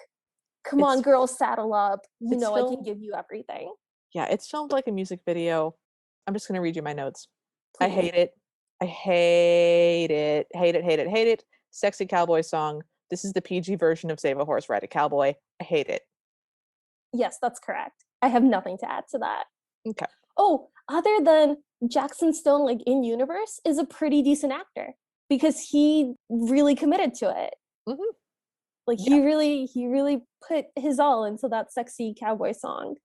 Come on, It's girls, saddle up. You it's know I can filmed give you everything. yeah, it's filmed like a music video. I'm just gonna read you my notes. I Please. hate it. I hate it. Hate it, hate it, hate it. Sexy cowboy song. This is the PG version of Save a Horse, Ride a Cowboy. I hate it. Yes, that's correct. I have nothing to add to that. Okay. Oh, other than Jackson Stone, like in universe, is a pretty decent actor because he really committed to it. Hmm. Like Yeah. he really put his all into that sexy cowboy song.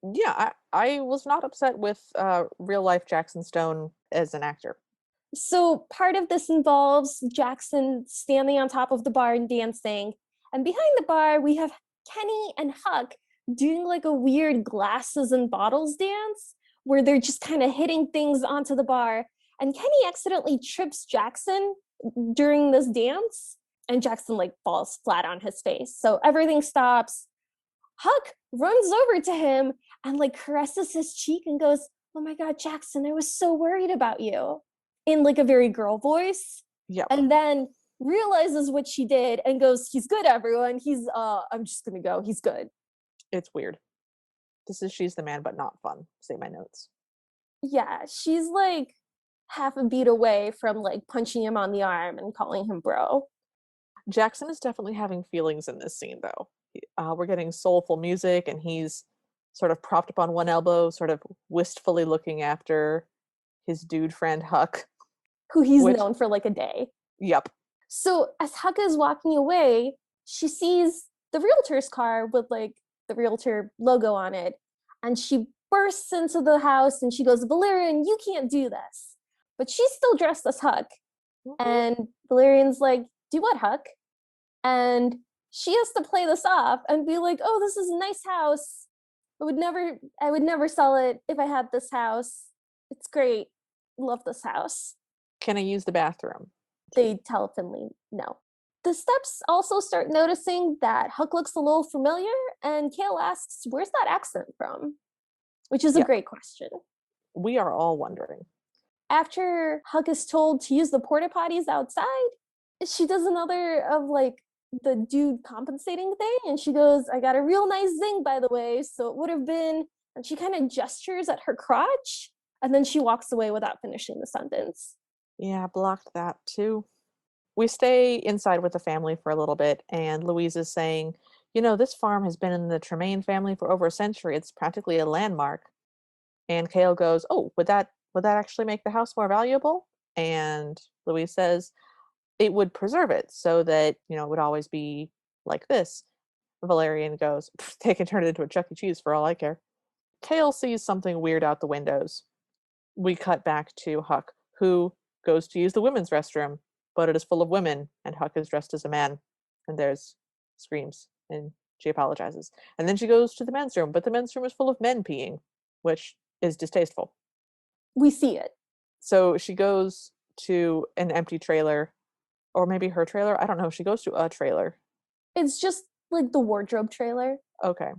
Yeah, I was not upset with real life Jackson Stone as an actor. So part of this involves Jackson standing on top of the bar and dancing. And behind the bar, we have Kenny and Huck doing like a weird glasses and bottles dance where they're just kind of hitting things onto the bar. And Kenny accidentally trips Jackson during this dance, and Jackson like falls flat on his face. So everything stops. Huck runs over to him and like caresses his cheek and goes, oh my God, Jackson, I was so worried about you, in like a very girl voice. Yep. And then realizes what she did and goes, he's good, everyone. I'm just gonna go. He's good. It's weird. This is She's the Man, but not fun. Say my notes. Yeah, she's like half a beat away from like punching him on the arm and calling him bro. Jackson is definitely having feelings in this scene, though. We're getting soulful music, and he's sort of propped up on one elbow, sort of wistfully looking after his dude friend Huck, Who he's which, known for like a day. yep. So as Huck is walking away, she sees the realtor's car with like the realtor logo on it. And she bursts into the house and she goes, Valerian, you can't do this. But she's still dressed as Huck. Mhm. And Valerian's like, do what, Huck? And she has to play this off and be like, oh, this is a nice house. I would never sell it if I had this house. It's great. Love this house. Can I use the bathroom? They tell Finley no. The steps also start noticing that Huck looks a little familiar, and Kale asks, where's that accent from? Which is a Yeah, great question. we are all wondering. After Huck is told to use the porta potties outside, she does another of like the dude compensating thing, and she goes, I got a real nice zing, by the way, so it would have been, and she kind of gestures at her crotch, and then she walks away without finishing the sentence. Yeah, blocked that too. We stay inside with the family for a little bit, and Louise is saying, this farm has been in the Tremaine family for over a century. It's practically a landmark. And Kale goes, oh, would that actually make the house more valuable? And Louise says, it would preserve it so that, it would always be like this. Valerian goes, they can turn it into a Chuck E. Cheese for all I care. Kale sees something weird out the windows. We cut back to Huck, who goes to use the women's restroom, but it is full of women, and Huck is dressed as a man. And there's screams, and she apologizes. And then she goes to the men's room, but the men's room is full of men peeing, which is distasteful. We see it. So she goes to an empty trailer, or maybe her trailer. I don't know. She goes to a trailer. It's just like the wardrobe trailer. Okay.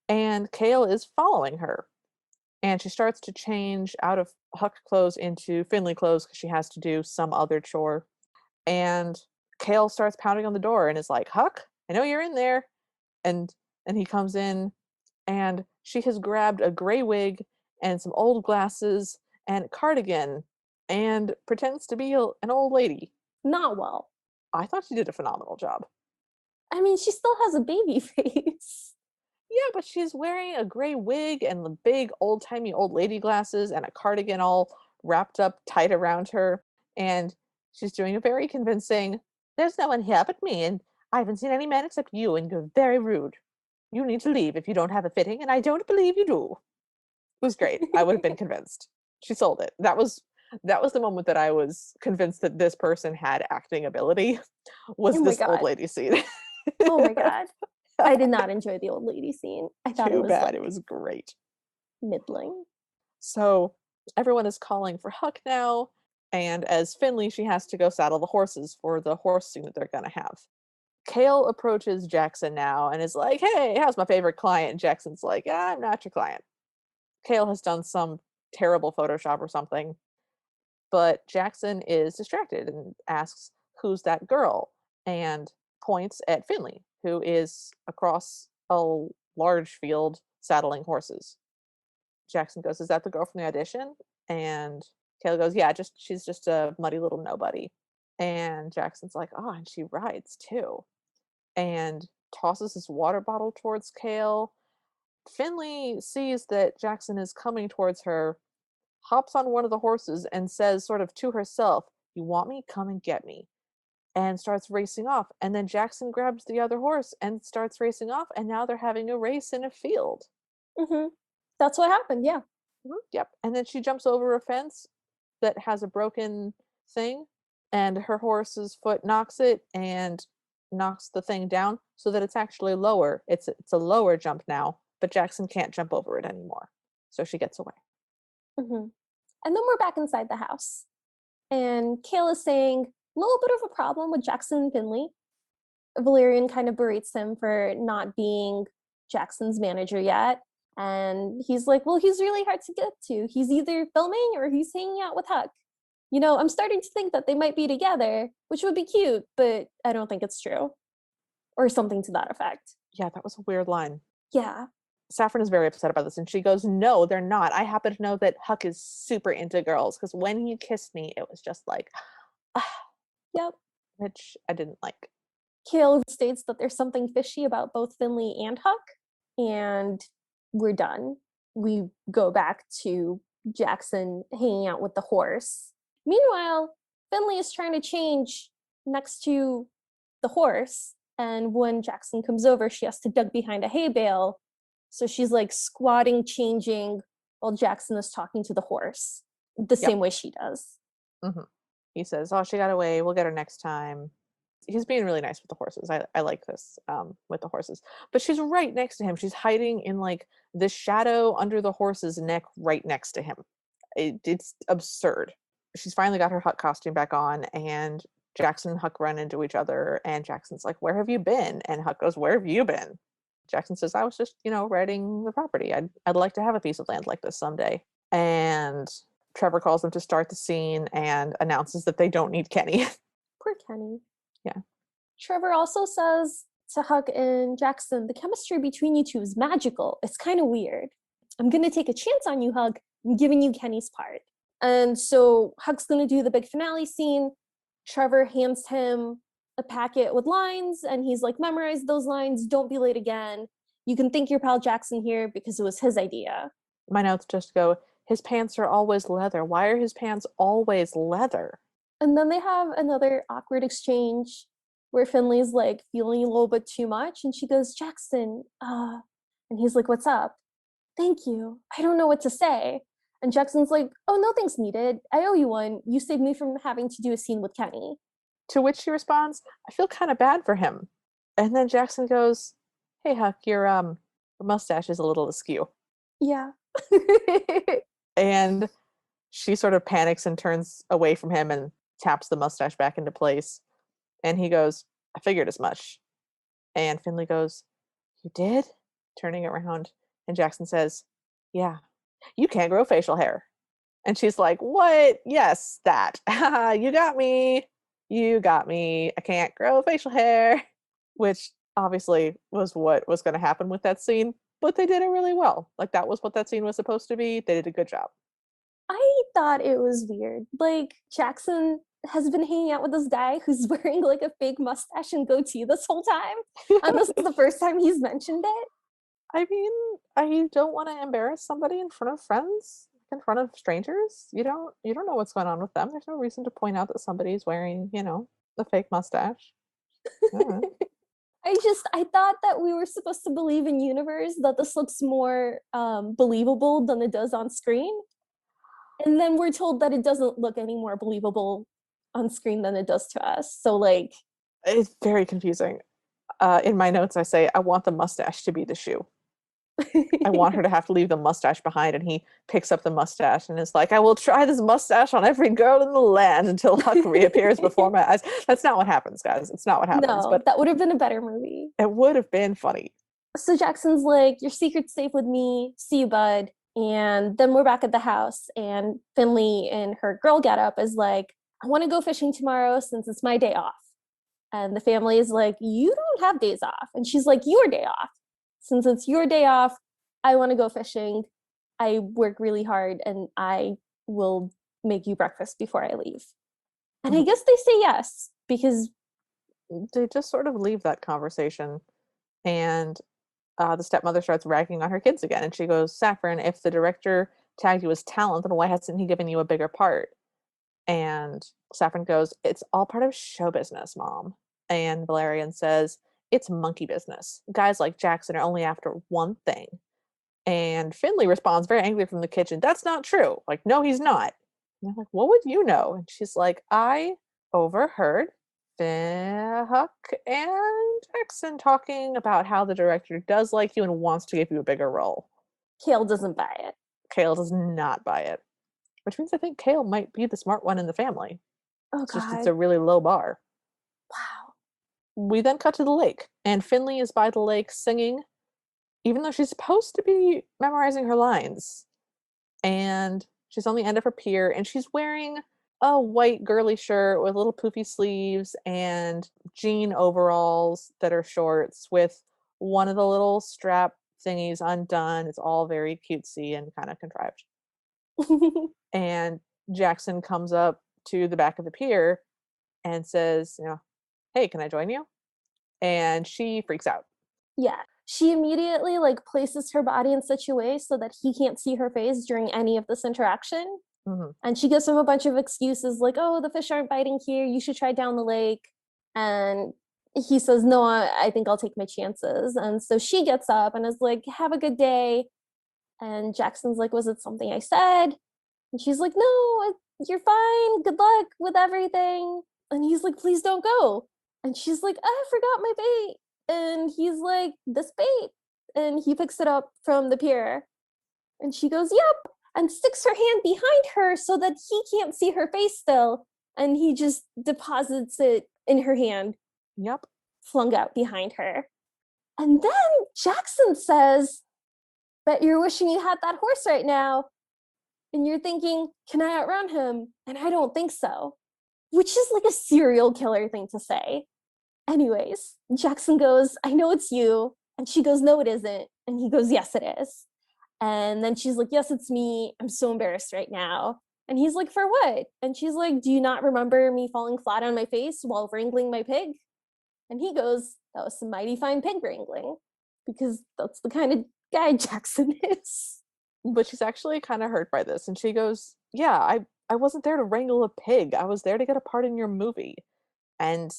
And Kale is following her. And she starts to change out of Huck clothes into Finley clothes because she has to do some other chore. And Kale starts pounding on the door and is like, Huck, I know you're in there. And he comes in, and she has grabbed a gray wig and some old glasses and a cardigan and pretends to be an old lady. Not well. I thought she did a phenomenal job. I mean, she still has a baby face. Yeah, but she's wearing a gray wig and the big old-timey old lady glasses and a cardigan all wrapped up tight around her. And she's doing a very convincing, there's no one here but me, and I haven't seen any men except you, and you're very rude. You need to leave if you don't have a fitting, and I don't believe you do. It was great. I would have been convinced. She sold it. That was the moment that I was convinced that this person had acting ability, was Oh my this old god. lady scene. Oh my god. I did not enjoy the old lady scene. I thought it Too was bad. like It was great. middling. So everyone is calling for Huck now, and as Finley, she has to go saddle the horses for the horsing that they're going to have. Kale approaches Jackson now and is like, hey, how's my favorite client? And Jackson's like, I'm not your client. Kale has done some terrible Photoshop or something, but Jackson is distracted and asks, who's that girl? And points at Finley, who is across a large field saddling horses. Jackson goes, is that the girl from the audition? And Kayla goes, yeah, she's just a muddy little nobody. And Jackson's like, oh, and she rides too. And tosses his water bottle towards Kale. Finley sees that Jackson is coming towards her, hops on one of the horses and says sort of to herself, you want me? Come and get me. And starts racing off. And then Jackson grabs the other horse and starts racing off. And now they're having a race in a field. Mm-hmm. That's what happened, yeah. Yep. And then she jumps over a fence that has a broken thing, and her horse's foot knocks it and knocks the thing down so that it's actually lower. It's a lower jump now, but Jackson can't jump over it anymore. So she gets away. Mm-hmm. And then we're back inside the house. And Kale is saying a little bit of a problem with Jackson and Finley. Valerian kind of berates him for not being Jackson's manager yet. And he's like, well, he's really hard to get to. He's either filming or he's hanging out with Huck. You know, I'm starting to think that they might be together, which would be cute, but I don't think it's true. Or something to that effect. Yeah, that was a weird line. Yeah. Saffron is very upset about this, and she goes, no, they're not. I happen to know that Huck is super into girls, because when he kissed me, it was just like, Yep. which I didn't like. Kale states that there's something fishy about both Finley and Huck, and we're done. We go back to Jackson hanging out with the horse. Meanwhile, Finley is trying to change next to the horse, and when Jackson comes over, she has to duck behind a hay bale. So she's like squatting, changing, while Jackson is talking to the horse the same way she does. Mm-hmm. He says, oh, she got away. We'll get her next time. He's being really nice with the horses. I like this with the horses. But she's right next to him. She's hiding in like the shadow under the horse's neck right next to him. It's absurd. She's finally got her Huck costume back on, and Jackson and Huck run into each other, and Jackson's like, where have you been? And Huck goes, where have you been? Jackson says, I was just, riding the property. I'd like to have a piece of land like this someday. And Trevor calls them to start the scene and announces that they don't need Kenny. Poor Kenny. Yeah. Trevor also says to Huck and Jackson, the chemistry between you two is magical. It's kind of weird. I'm going to take a chance on you, Huck. I'm giving you Kenny's part. And so Huck's going to do the big finale scene. Trevor hands him a packet with lines, and he's like, memorize those lines. Don't be late again. You can thank your pal Jackson here because it was his idea. My notes just go, his pants are always leather. Why are his pants always leather? And then they have another awkward exchange. where Finley's like feeling a little bit too much, and she goes, Jackson, and he's like, what's up? Thank you. I don't know what to say. And Jackson's like, oh, no thanks needed. I owe you one. You saved me from having to do a scene with Kenny. To which she responds, I feel kind of bad for him. And then Jackson goes, hey, Huck, your mustache is a little askew. Yeah. And she sort of panics and turns away from him and taps the mustache back into place. And he goes, I figured as much. And Finley goes, you did? Turning around. And Jackson says, yeah, you can't grow facial hair. And she's like, what? Yes, that. You got me. You got me. I can't grow facial hair. Which obviously was what was going to happen with that scene. But they did it really well. Like, that was what that scene was supposed to be. They did a good job. I thought it was weird. Like, Jackson has been hanging out with this guy who's wearing like a fake mustache and goatee this whole time. And this is the first time he's mentioned it. I mean, I don't want to embarrass somebody in front of friends, in front of strangers. You don't know what's going on with them. There's no reason to point out that somebody's wearing, a fake mustache. I thought that we were supposed to believe in universe that this looks more believable than it does on screen. And then we're told that it doesn't look any more believable on screen than it does to us. So like, It's very confusing. In my notes, I say, I want the mustache to be the shoe. I want her to have to leave the mustache behind, and he picks up the mustache and is like, I will try this mustache on every girl in the land until Huck reappears before my eyes. That's not what happens, guys. It's not what happens, no, but that would have been a better movie. it would have been funny. So Jackson's like, your secret's safe with me. See you, bud. And then we're back at the house, and Finley in her girl getup is like, I want to go fishing tomorrow since it's my day off. And the family is like, you don't have days off. And she's like, your day off. Since it's your day off, I want to go fishing. I work really hard and I will make you breakfast before I leave. And I guess they say yes because They just sort of leave that conversation, and the stepmother starts ragging on her kids again. And she goes, Saffron, if the director tagged you as talent, then why hasn't he given you a bigger part? And Saffron goes, it's all part of show business, Mom. And Valerian says, it's monkey business. Guys like Jackson are only after one thing. And Finley responds very angry from the kitchen, that's not true. Like, no, he's not. And they're like, what would you know? And she's like, I overheard Huck and Jackson talking about how the director does like you and wants to give you a bigger role. Kale doesn't buy it. Kale does not buy it, which means I think Kale might be the smart one in the family. Oh, It's just God. it's a really low bar. Wow. We then cut to the lake, and Finley is by the lake singing, even though she's supposed to be memorizing her lines. And she's on the end of her pier, and she's wearing a white girly shirt with little poofy sleeves and jean overalls that are shorts with one of the little strap thingies undone. It's all very cutesy and kind of contrived. And Jackson comes up to the back of the pier and says, hey, can I join you? And she freaks out. Yeah. She immediately like places her body in such a way so that he can't see her face during any of this interaction. Mm-hmm. And she gives him a bunch of excuses like, oh, the fish aren't biting here. You should try down the lake. And he says, no, I think I'll take my chances. And so she gets up and is like, have a good day. And Jackson's like, was it something I said? And she's like, no, you're fine. Good luck with everything. And he's like, please don't go. And she's like, I forgot my bait. And he's like, this bait. And he picks it up from the pier. And she goes, yep. And sticks her hand behind her so that he can't see her face still. And he just deposits it in her hand. Yep. Flung out behind her. And then Jackson says, bet you're wishing you had that horse right now. And you're thinking, can I outrun him? And I don't think so. Which is like a serial killer thing to say. Anyways, Jackson goes, I know it's you. And she goes, no, it isn't. And he goes, yes, it is. And then she's like, yes, it's me. I'm so embarrassed right now. And he's like, for what? And she's like, do you not remember me falling flat on my face while wrangling my pig? And he goes, that was some mighty fine pig wrangling. Because that's the kind of guy Jackson is. But she's actually kind of hurt by this. And she goes, yeah, I wasn't there to wrangle a pig. I was there to get a part in your movie. And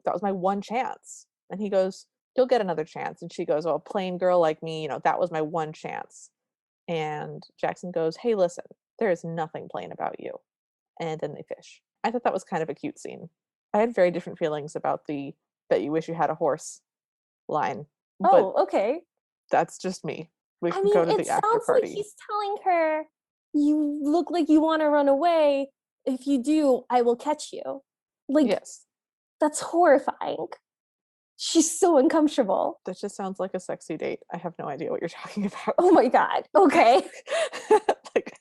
that was my one chance. And he goes, you'll get another chance. And she goes, oh, a plain girl like me, that was my one chance. And Jackson goes, hey, listen, there is nothing plain about you. And then they fish. I thought that was kind of a cute scene. I had very different feelings about the bet you wish you had a horse line, but Oh, okay. that's just me. We I can mean, go to it the after sounds like party. he's telling her, you look like you want to run away. If you do, I will catch you. Like, Yes. that's horrifying. She's so uncomfortable. That just sounds like a sexy date. I have no idea what you're talking about. Oh my God. Okay. Like,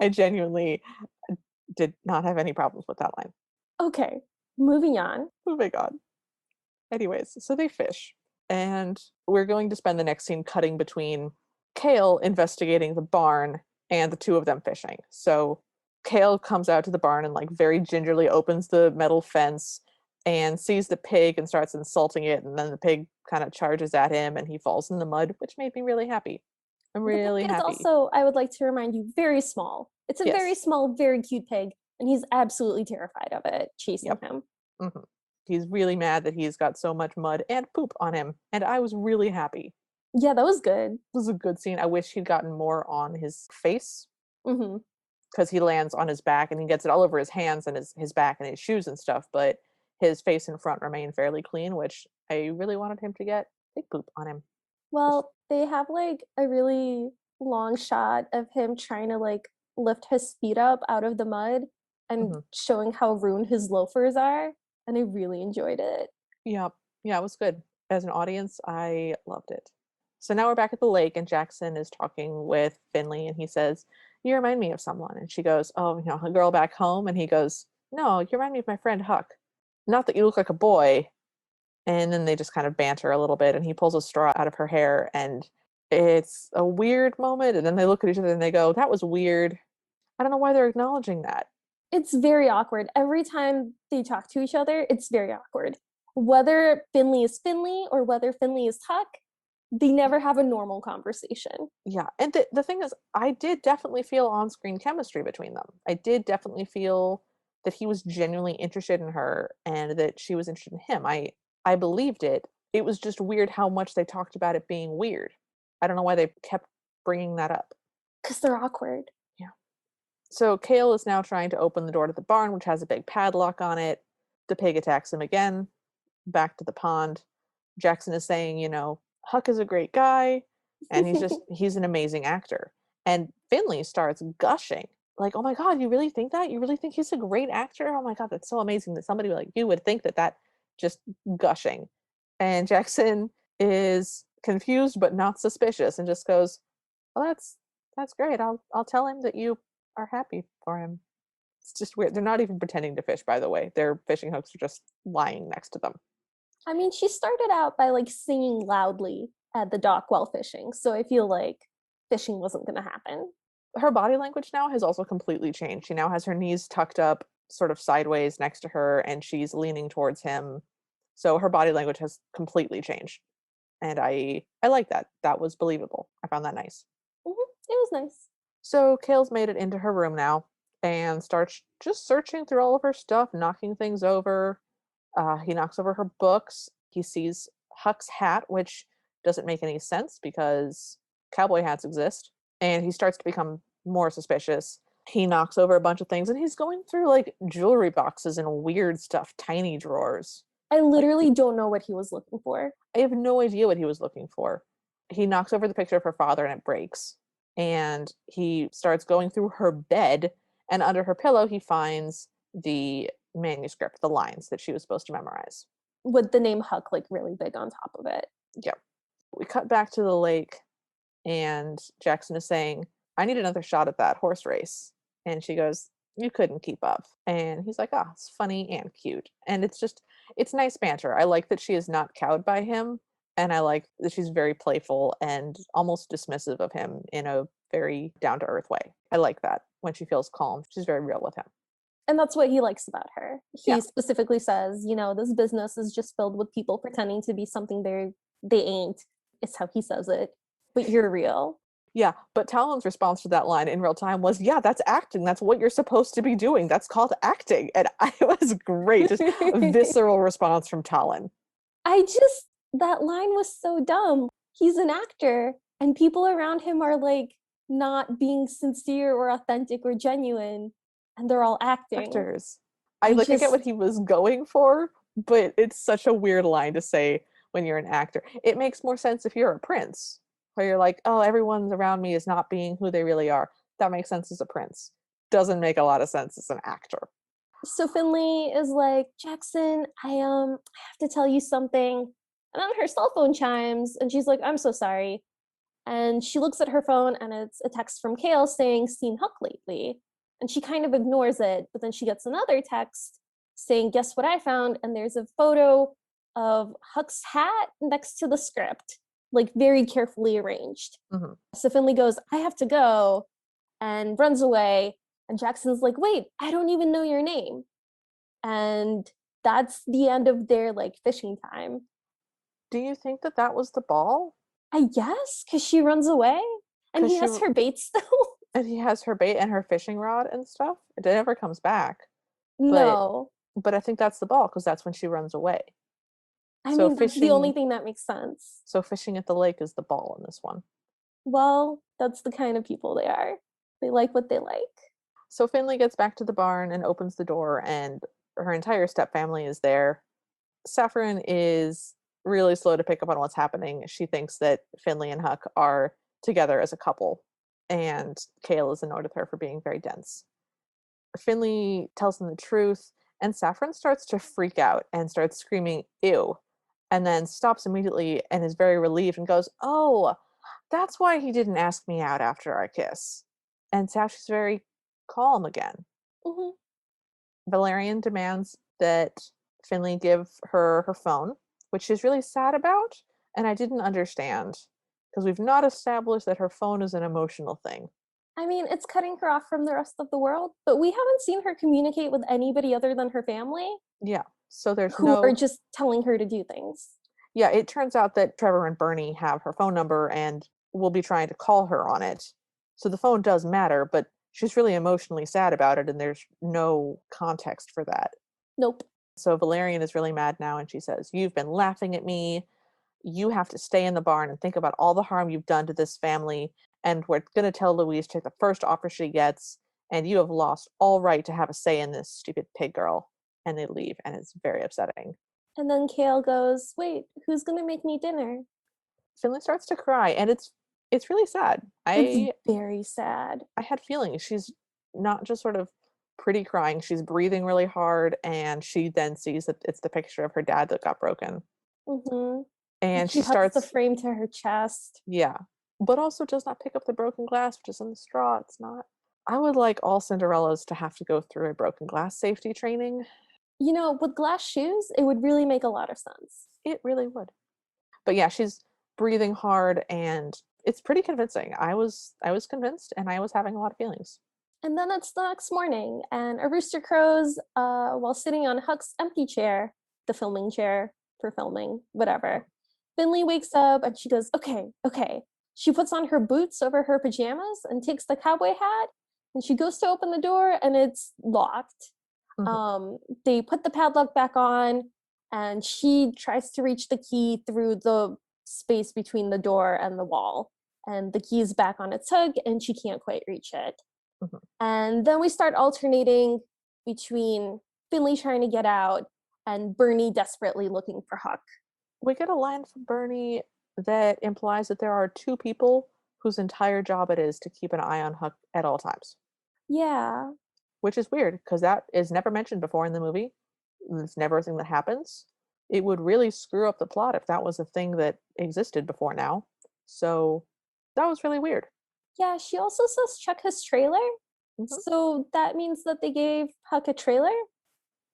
I genuinely did not have any problems with that line. Okay. Moving on. Oh my God. Anyways, so they fish. And we're going to spend the next scene cutting between Kale investigating the barn and the two of them fishing. So Kale comes out to the barn and like very gingerly opens the metal fence and sees the pig and starts insulting it, and then the pig kind of charges at him and he falls in the mud, which made me really happy. I'm The really pig is happy. also, I would like to remind you, very small. It's a very Yes. small, very cute pig, and he's absolutely terrified of it chasing Yep. him. hmm He's really mad that he's got so much mud and poop on him, and I was really happy. Yeah, that was good. This was a good scene. I wish he'd gotten more on his face, Hmm. because he lands on his back and he gets it all over his hands and his back and his shoes and stuff, but his face and front remain fairly clean, which I really wanted him to get big poop on him. Well, they have like a really long shot of him trying to like lift his feet up out of the mud and Mm-hmm. showing how ruined his loafers are. And I really enjoyed it. Yeah, yeah, it was good. As an audience, I loved it. So now we're back at the lake, and Jackson is talking with Finley, and he says, "You remind me of someone." And she goes, "Oh, a girl back home." And he goes, "No, you remind me of my friend Huck. Not that you look like a boy." And then they just kind of banter a little bit, and he pulls a straw out of her hair, and it's a weird moment. And then they look at each other and they go, "That was weird." I don't know why they're acknowledging that. It's very awkward. Every time they talk to each other, it's very awkward. Whether Finley is Finley or whether Finley is Huck, they never have a normal conversation. Yeah, and the thing is, I did definitely feel on-screen chemistry between them. I did definitely feel that he was genuinely interested in her and that she was interested in him. I believed it. It was just weird how much they talked about it being weird. I don't know why they kept bringing that up. Because they're awkward. Yeah. So Kale is now trying to open the door to the barn, which has a big padlock on it. The pig attacks him again. Back to the pond. Jackson is saying, Huck is a great guy and he's an amazing actor. And Finley starts gushing. Like, "Oh my God, you really think that? You really think he's a great actor? Oh my God, that's so amazing that somebody like you would think that just gushing." And Jackson is confused but not suspicious and just goes, "Well, that's great. I'll tell him that you are happy for him." It's just weird. They're not even pretending to fish, by the way. Their fishing hooks are just lying next to them. I mean, she started out by like singing loudly at the dock while fishing, so I feel like fishing wasn't going to happen. Her body language now has also completely changed. She now has her knees tucked up sort of sideways next to her and she's leaning towards him. So her body language has completely changed. And I like that. That was believable. I found that nice. It was nice. So Kale's made it into her room now and starts just searching through all of her stuff, knocking things over. He knocks over her books. He sees Huck's hat, which doesn't make any sense because cowboy hats exist. And he starts to become more suspicious. He knocks over a bunch of things and he's going through like jewelry boxes and weird stuff, tiny drawers. I Like, literally don't know what he was looking for. I have no idea what he was looking for. He knocks over the picture of her father and it breaks. And he starts going through her bed, and under her pillow, he finds the manuscript, the lines that she was supposed to memorize. With the name Huck like really big on top of it. Yeah. We cut back to the lake, and Jackson is saying, "I need another shot at that horse race." And she goes, "You couldn't keep up." And he's like, "Ah, it's funny and cute." And it's nice banter. I like that she is not cowed by him. And I like that she's very playful and almost dismissive of him in a very down to earth way. I like that when she feels calm. She's very real with him. And that's what he likes about her. Yeah. He specifically says, this business is just filled with people pretending to be something they ain't. It's how he says it. But you're real. Yeah, but Talon's response to that line in real time was, "Yeah, that's acting. That's what you're supposed to be doing. That's called acting." And it was great, just a visceral response from Talon. That line was so dumb. He's an actor, and people around him are like not being sincere or authentic or genuine, and they're all acting. Actors. I I like I get what just, he was going for, but it's such a weird line to say when you're an actor. It makes more sense if you're a prince, where you're like, "Oh, everyone's around me is not being who they really are." That makes sense as a prince. Doesn't make a lot of sense as an actor. so Finley is like, Jackson, I have to tell you something. And then her cell phone chimes, and she's like, I'm so sorry. And she looks at her phone, and it's a text from Kale saying, seen Huck lately. And she kind of ignores it, but then she gets another text saying, guess what I found? And there's a photo of Huck's hat next to the script, like very carefully arranged. Mhm. So Finley goes, I have to go, and runs away. And Jackson's like, wait, I don't even know your name. And that's the end of their like fishing time. Do you think that that was the ball? I guess because she runs away and Because he she has her bait still. and he has her bait and her fishing rod and stuff. It never comes back. But No. I think that's the ball because that's when she runs away. I So mean, that's the only fishing thing that makes sense. so fishing at the lake is the ball in this one. Well, that's the kind of people they are. They like what they like. So Finley gets back to the barn and opens the door, and her entire step family is there. Saffron is really slow to pick up on what's happening. She thinks that Finley and Huck are together as a couple, and Kale is annoyed with her for being very dense. Finley tells him the truth, and Saffron starts to freak out and starts screaming, ew, and then stops immediately and is very relieved and goes, oh, that's why he didn't ask me out after our kiss. And Sasha's very calm again. Hmm. Valerian demands that Finley give her her phone, which she's really sad about, and I didn't understand because we've not established that her phone is an emotional thing. I mean, it's cutting her off from the rest of the world, but we haven't seen her communicate with anybody other than her family Yeah, so there's who are no. just telling her to do things. Yeah, it turns out that Trevor and Bernie have her phone number and will be trying to call her on it. So the phone does matter, but she's really emotionally sad about it, and there's no context for that. Nope. So Valerian is really mad now, and she says, you've been laughing at me. You have to stay in the barn and think about all the harm you've done to this family. And we're going to tell Louise to take the first offer she gets. And you have lost all right to have a say in this, stupid pig girl. And they leave, and it's very upsetting. And then Kale goes, wait, who's going to make me dinner? Finley starts to cry, and it's really sad. It's very sad. I had feelings. She's not just sort of pretty crying. She's breathing really hard, and she then sees that it's the picture of her dad that got broken. Hmm. And She she hugs the starts, frame to her chest. yeah, but also does not pick up the broken glass, which is in the straw. It's not. I would like all Cinderellas to have to go through a broken glass safety training. You know, with glass shoes, it would really make a lot of sense. It really would. But yeah, she's breathing hard, and it's pretty convincing. I was convinced, and I was having a lot of feelings. And then it's the next morning, and a rooster crows while sitting on Huck's empty chair, the filming chair for filming, whatever. Finley wakes up and she goes, okay, okay. She puts on her boots over her pajamas and takes the cowboy hat, and she goes to open the door and it's locked. Mhm. They put the padlock back on, and she tries to reach the key through the space between the door and the wall. And the key is back on its hook, and she can't quite reach it. Mhm. And then we start alternating between Finley trying to get out and Bernie desperately looking for Huck. We get a line from Bernie that implies that there are two people whose entire job it is to keep an eye on Huck at all times, Yeah. which is weird because that is never mentioned before in the movie. It's never a thing that happens. It would really screw up the plot if that was a thing that existed before now. So that was really weird. Yeah, she also says check his trailer. Hmm. So that means that they gave Huck a trailer?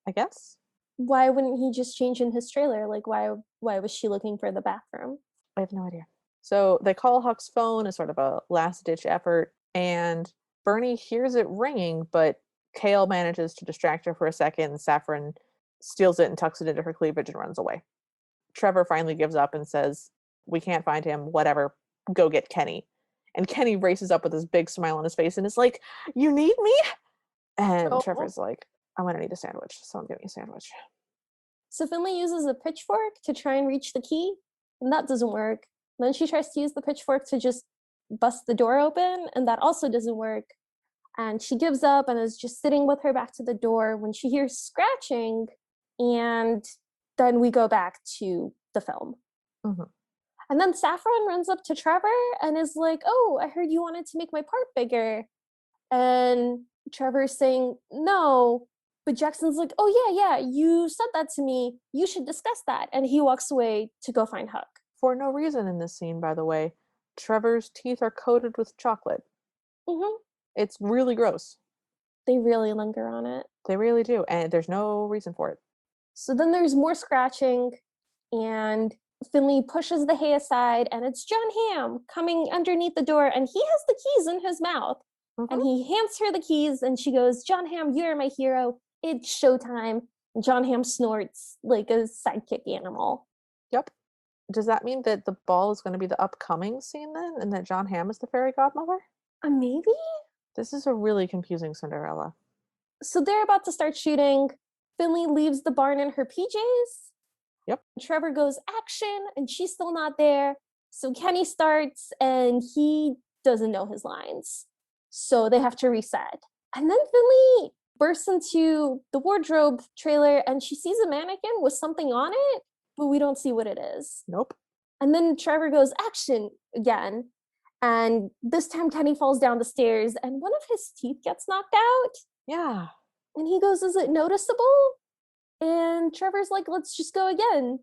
I guess. Why wouldn't he just change in his trailer? Like why was she looking for the bathroom? I have no idea. So they call Huck's phone as sort of a last ditch effort, and Bernie hears it ringing, but Kale manages to distract her for a second. Saffron steals it and tucks it into her cleavage and runs away. Trevor finally gives up and says, we can't find him, whatever, go get Kenny. And Kenny races up with this big smile on his face and is like, "You need me?" And Oh. Trevor's like, "I'm gonna need a sandwich. Someone give me a sandwich." So Finley uses a pitchfork to try and reach the key, and that doesn't work. Then she tries to use the pitchfork to just bust the door open, and that also doesn't work. And she gives up and is just sitting with her back to the door when she hears scratching, and then we go back to the film. Mhm. And then Saffron runs up to Trevor and is like, "Oh, I heard you wanted to make my part bigger." And Trevor's saying, "No." But Jackson's like, "Oh, yeah, you said that to me. You should discuss that." And he walks away to go find Huck. For no reason in this scene, by the way, Trevor's teeth are coated with chocolate. Hmm. It's really gross. They really linger on it. They really do, and there's no reason for it. So then there's more scratching, and Finley pushes the hay aside, and it's John Hamm coming underneath the door, and he has the keys in his mouth. And Mhm. he hands her the keys, and she goes, "John Hamm, you're my hero. It's showtime." And John Hamm snorts like a sidekick animal. Yep. Does that mean that the ball is gonna be the upcoming scene then, and that John Hamm is the fairy godmother? Maybe? This is a really confusing Cinderella. So they're about to start shooting. Finley leaves the barn in her PJs. Yep. Trevor goes, "Action," and she's still not there. So Kenny starts and he doesn't know his lines. So they have to reset. And then Finley bursts into the wardrobe trailer and she sees a mannequin with something on it, but we don't see what it is. Nope. And then Trevor goes, "Action," again. And this time Kenny falls down the stairs and one of his teeth gets knocked out. Yeah. And he goes, "Is it noticeable?" And Trevor's like, "Let's just go again."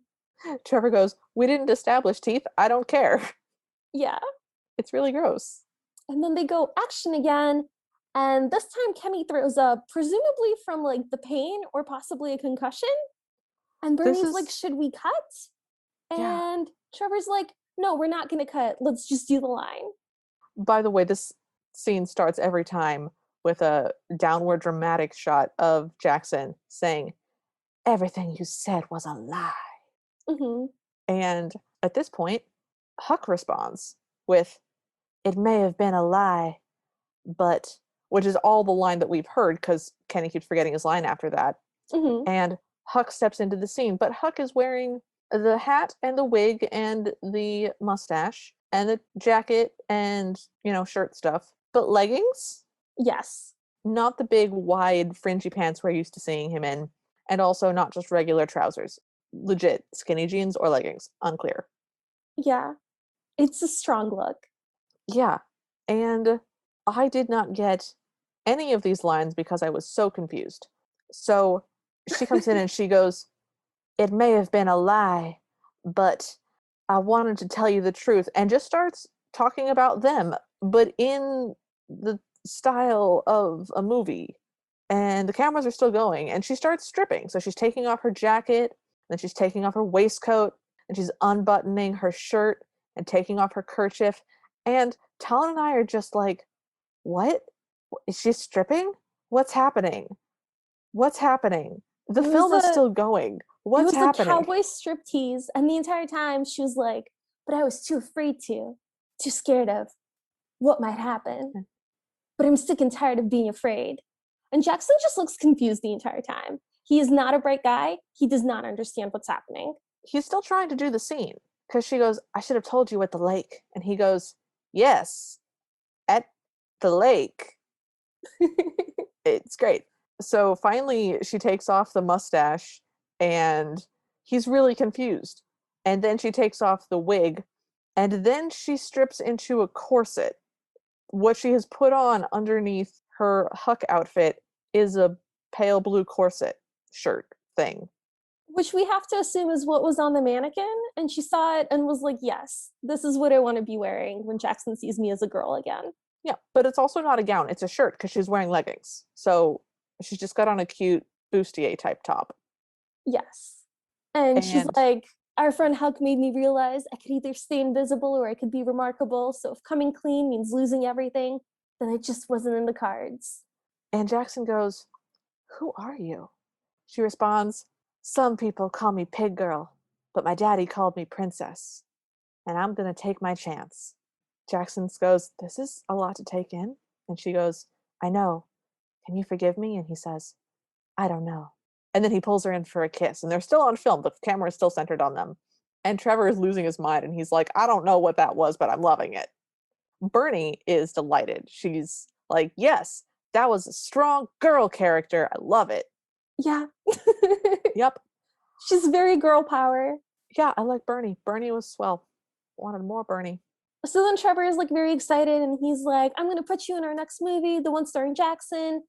Trevor goes, "We didn't establish teeth. I don't care." Yeah. It's really gross. And then they go, "Action," again. And this time Kenny throws up, presumably from like the pain or possibly a concussion. And This Bernie's like, is "Should we cut?" yeah. And Trevor's like, "No, we're not going to cut. Let's just do the line." By the way, this scene starts every time with a downward dramatic shot of Jackson saying, "Everything you said was a lie." Hmm. And at this point, Huck responds with, "It may have been a lie, but," which is all the line that we've heard because Kenny keeps forgetting his line after that. Hmm. And Huck steps into the scene, but Huck is wearing the hat and the wig and the mustache and the jacket and, shirt stuff, but leggings, Yes. not the big wide fringy pants we're used to seeing him in, and also not just regular trousers. Legit skinny jeans or leggings, unclear. Yeah. It's a strong look. Yeah. And I did not get any of these lines because I was so confused. So she comes in and she goes, "It may have been a lie, but I wanted to tell you the truth," and just starts talking about them, but in the style of a movie. And the cameras are still going, and she starts stripping. So she's taking off her jacket, then she's taking off her waistcoat, and she's unbuttoning her shirt and taking off her kerchief. And Talon and I are just like, "What? Is she stripping? What's happening? What's happening? The It was film is a still going. it What's was a happening?" cowboy striptease, and the entire time she was like, "But I was too afraid to, too scared of what might happen. But I'm sick and tired of being afraid." And Jackson just looks confused the entire time. He is not a bright guy. He does not understand what's happening. He's still trying to do the scene because she goes, "I should have told you at the lake." And he goes, "Yes, at the lake." It's great. So finally, she takes off the mustache and he's really confused. And then she takes off the wig and then she strips into a corset. What she has put on underneath her Huck outfit is a pale blue corset shirt thing. Which we have to assume is what was on the mannequin. And she saw it and was like, "Yes, this is what I want to be wearing when Jackson sees me as a girl again." Yeah, but it's also not a gown, it's a shirt because she's wearing leggings. So she's just got on a cute bustier type top. Yes. And she's And like, "Our friend Huck made me realize I could either stay invisible or I could be remarkable. So if coming clean means losing everything, then it just wasn't in the cards." and Jackson goes, "Who are you?" She responds, "Some people call me Pig Girl, but my daddy called me Princess, and I'm gonna take my chance." Jackson goes, "This is a lot to take in." And she goes, "I know. Can you forgive me?" And he says, "I don't know." And then he pulls her in for a kiss, and they're still on film. The camera is still centered on them. And Trevor is losing his mind, and he's like, "I don't know what that was, but I'm loving it." Bernie is delighted. She's like, "Yes, that was a strong girl character. I love it." Yeah. Yep. She's very girl power. Yeah, I like Bernie. Bernie was swell. Wanted more Bernie. So then Trevor is like very excited and he's like, I'm going to put you in our next movie, the one starring Jackson.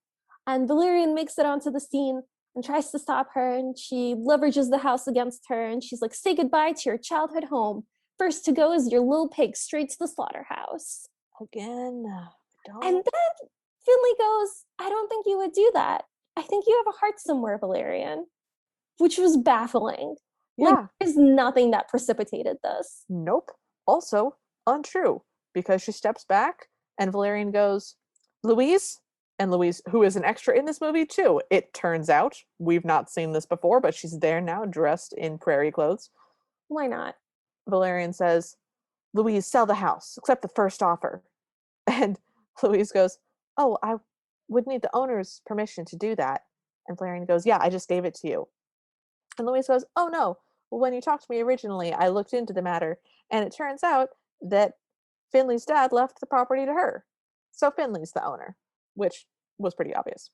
And Valerian makes it onto the scene and tries to stop her. And she leverages the house against her. And she's like, say goodbye to your childhood home. First to go is your little pig straight to the slaughterhouse. Again, And don't. then Finley goes, I don't think you would do that. I think you have a heart somewhere, Valerian, which was baffling. Like, Yeah. there's nothing that precipitated this. Nope. Also, untrue. Because she steps back and Valerian goes, "Louise?" And Louise, who is an extra in this movie too, it turns out. We've not seen this before, but she's there now, dressed in prairie clothes. Why not? Valerian says, "Louise, sell the house, accept the first offer." And Louise goes, "Oh, I would need the owner's permission to do that." And Valerian goes, "Yeah, I just gave it to you." And Louise goes, "Oh no, well, when you talked to me originally, I looked into the matter, and it turns out that Finley's dad left the property to her. So Finley's the owner," which was pretty obvious.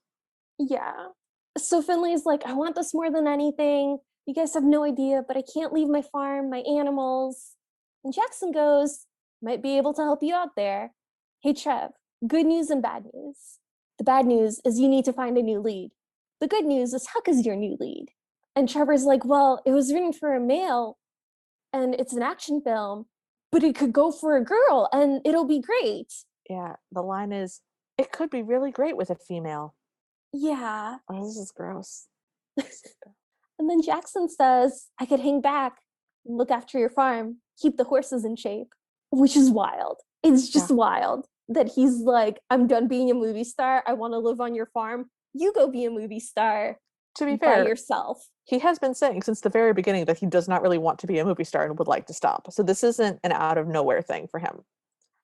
Yeah. So Finley's like, I want this more than anything. You guys have no idea, but I can't leave my farm, my animals. And Jackson goes, might be able to help you out there. Hey, Trev, good news and bad news. The bad news is you need to find a new lead. The good news is Huck is your new lead. And Trevor's like, well, it was written for a male and it's an action film, but it could go for a girl and it'll be great. Yeah, the line is, "It could be really great with a female." Yeah. Oh, this is gross. And then Jackson says, I could hang back, look after your farm, keep the horses in shape, which is wild. It's Yeah. just wild that he's like, I'm done being a movie star. I want to live on your farm. You go be a movie star To be by fair, yourself. he has been saying since the very beginning that he does not really want to be a movie star and would like to stop. So this isn't an out of nowhere thing for him.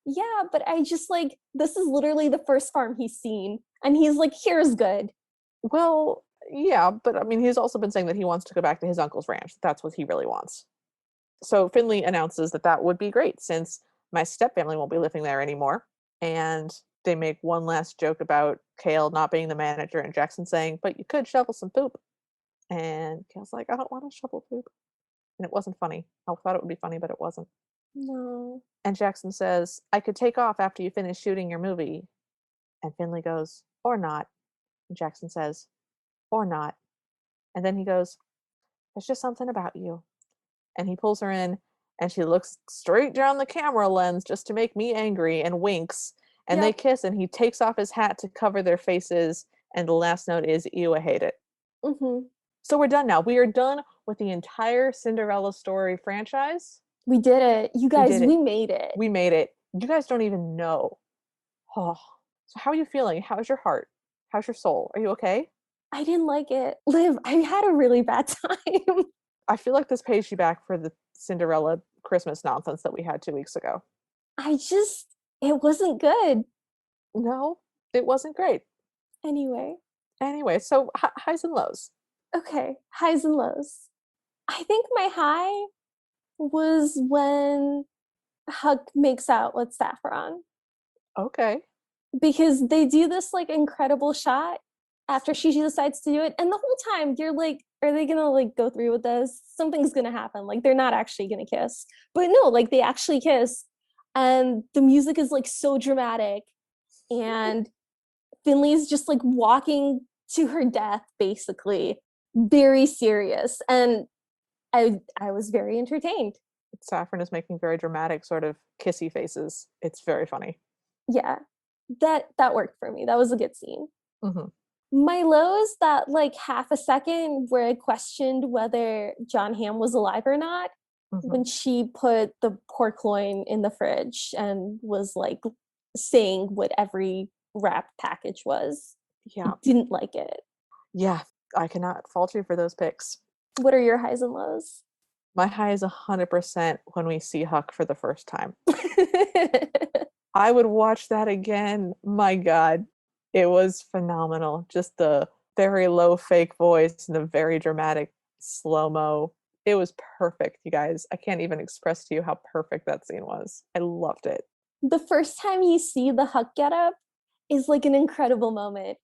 Yeah, but I just like, this is literally the first farm he's seen. And he's like, here's good. Well, yeah, but I mean, he's also been saying that he wants to go back to his uncle's ranch. That's what he really wants. So Finley announces that that would be great since my stepfamily won't be living there anymore. And they make one last joke about Kale not being the manager and Jackson saying, "But you could shovel some poop." And Kale's like, "I don't want to shovel poop." And it wasn't funny. I thought it would be funny, but it wasn't. No. And Jackson says, "I could take off after you finish shooting your movie." And Finley goes, "Or not." And Jackson says, "Or not." And then he goes, "There's just something about you." And he pulls her in, and she looks straight down the camera lens just to make me angry and winks. And they Yep. kiss, and he takes off his hat to cover their faces. And the last note is, "Ew, I hate it." Mm-hmm. So we're done now. We are done with the entire Cinderella story franchise. We did it. You We guys, did it. we made it. We made it. You guys don't even know. Oh. So how are you feeling? How's your heart? How's your soul? Are you okay? I didn't like it. Liv, I had a really bad time. I feel like this pays you back for the Cinderella Christmas nonsense that we had 2 weeks ago. It wasn't good. No, it wasn't great. Anyway, Anyway, so highs and lows. okay, highs and lows. I think my high was when Huck makes out with Saffron Okay. because they do this like incredible shot after she decides to do it. And the whole time you're like, are they gonna like go through with this? Something's gonna happen. Like they're not actually gonna kiss. But no, like they actually kiss. And the music is like so dramatic. And Finley's just like walking to her death, basically, very serious. And I was very entertained. Saffron is making very dramatic, sort of kissy faces. It's very funny. Yeah, that worked for me. That was a good scene. Hmm. My low is that like half a second where I questioned whether John Hamm was alive or not Hmm. when she put the pork loin in the fridge and was like saying what every wrap package was. I Yeah. didn't like it. Yeah. I cannot fault you for those picks. What are your highs and lows? My high is 100% when we see Huck for the first time. I would watch that again. My God, it was phenomenal. Just the very low fake voice and the very dramatic slow mo. It was perfect, you guys. I can't even express to you how perfect that scene was. I loved it. The first time you see the Huck getup is like an incredible moment.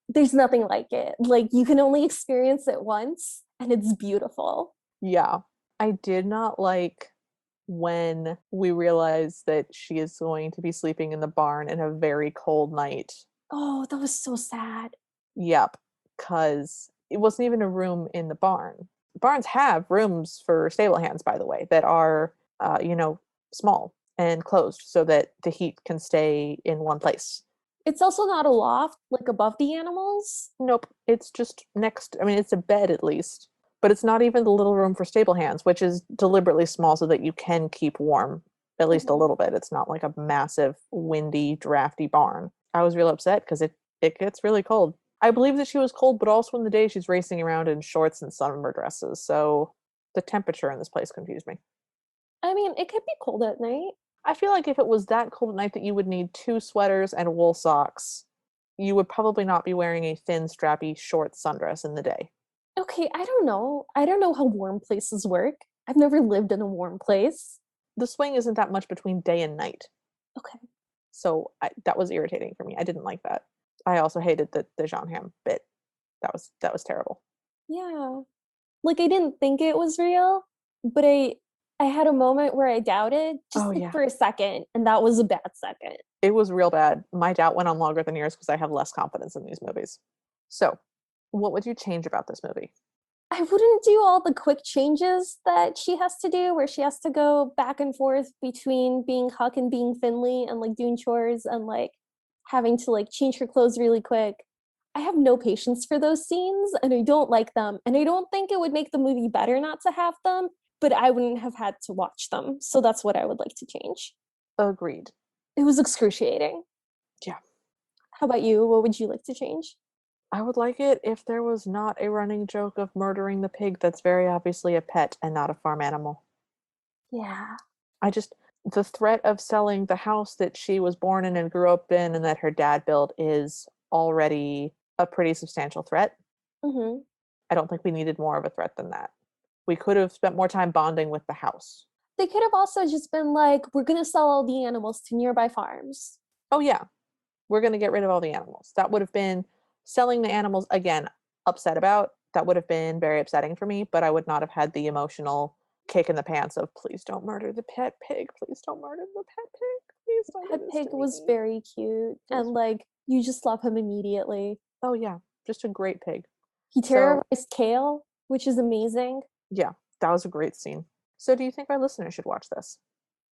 There's nothing like it. Like you can only experience it once and it's beautiful. Yeah. I did not like when we realized that she is going to be sleeping in the barn in a very cold night. Oh, that was so sad. Yep, because it wasn't even a room in the barn. Barns have rooms for stable hands, by the way, that are, small and closed so that the heat can stay in one place. It's also not a loft like above the animals. Nope, it's just next. I mean, it's a bed at least, but it's not even the little room for stable hands, which is deliberately small so that you can keep warm at least a Mhm. little bit. It's not like a massive, windy, drafty barn. I was real upset because it gets really cold. I believe that she was cold, but also in the day she's racing around in shorts and summer dresses. So the temperature in this place confused me. I mean, it could be cold at night. I feel like if it was that cold at night that you would need two sweaters and wool socks, you would probably not be wearing a thin, strappy, short sundress in the day. Okay, I don't know. I don't know how warm places work. I've never lived in a warm place. The swing isn't that much between day and night. Okay. So that was irritating for me. I didn't like that. I also hated the Jean Ham bit. That was terrible. Yeah. Like I didn't think it was real, but I had a moment where I doubted Oh just like yeah. for a second, and that was a bad second. It was real bad. My doubt went on longer than yours because I have less confidence in these movies. So, what would you change about this movie? I wouldn't do all the quick changes that she has to do, where she has to go back and forth between being Huck and being Finley and like doing chores and like having to like change her clothes really quick. I have no patience for those scenes and I don't like them. And I don't think it would make the movie better not to have them, but I wouldn't have had to watch them. So that's what I would like to change. Agreed. It was excruciating. Yeah. How about you? What would you like to change? I would like it if there was not a running joke of murdering the pig that's very obviously a pet and not a farm animal. Yeah. I just the threat of selling the house that she was born in and grew up in and that her dad built is already a pretty substantial threat. Hmm. I don't think we needed more of a threat than that. We could have spent more time bonding with the house. They could have also just been like, we're going to sell all the animals to nearby farms. Oh yeah, we're going to get rid of all the animals. That would have been selling the animals again, upset about. That would have been very upsetting for me, but I would not have had the emotional kick in the pants of please don't murder the pet pig. Please don't murder the pet pig. Please don't do Pet this Pig to was me. very cute, It was and like you just love him immediately. oh yeah, just a great pig. He So terrorized Kale, which is amazing. yeah, that was a great scene. So do you think our listeners should watch this?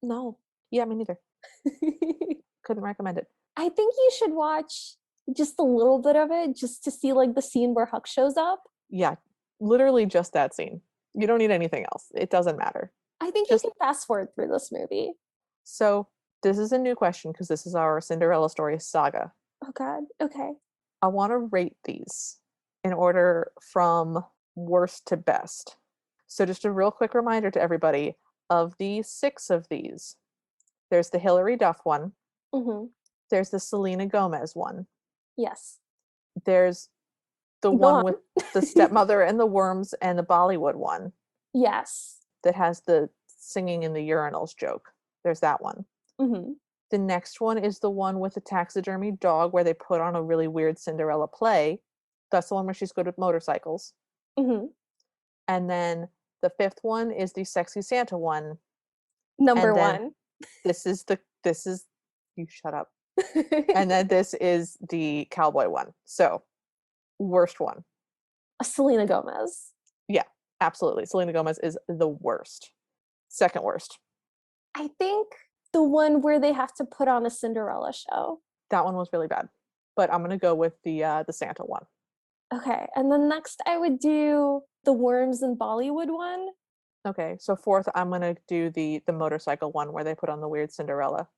No. Yeah, me neither. Couldn't recommend it. I think you should watch just a little bit of it just to see like the scene where Huck shows up. Yeah, literally just that scene. You don't need anything else. It doesn't matter. I think you Just can fast forward through this movie. so this is a new question because this is our Cinderella Story Saga. Oh god. Okay. I want to rate these in order from worst to best. So just a real quick reminder to everybody of the six of these. There's the Hilary Duff one. Mhm. There's the Selena Gomez one. Yes. There's the Go one on. with the stepmother and the worms and the Bollywood one Yes. that has the singing in the urinals joke. There's that one. Mhm. The next one is the one with the taxidermy dog where they put on a really weird Cinderella play. That's the one where she's good with motorcycles. Mhm. And then the fifth one is the sexy Santa one. Number And then 1. this is you shut up. And then this is the cowboy one. So, worst one. Selena Gomez. Yeah, absolutely. Selena Gomez is the worst. Second worst. I think the one where they have to put on a Cinderella show. That one was really bad. But I'm going to go with the Santa one. Okay, and then next I would do the Worms and Bollywood one. Okay, so fourth I'm going to do the motorcycle one where they put on the weird Cinderella.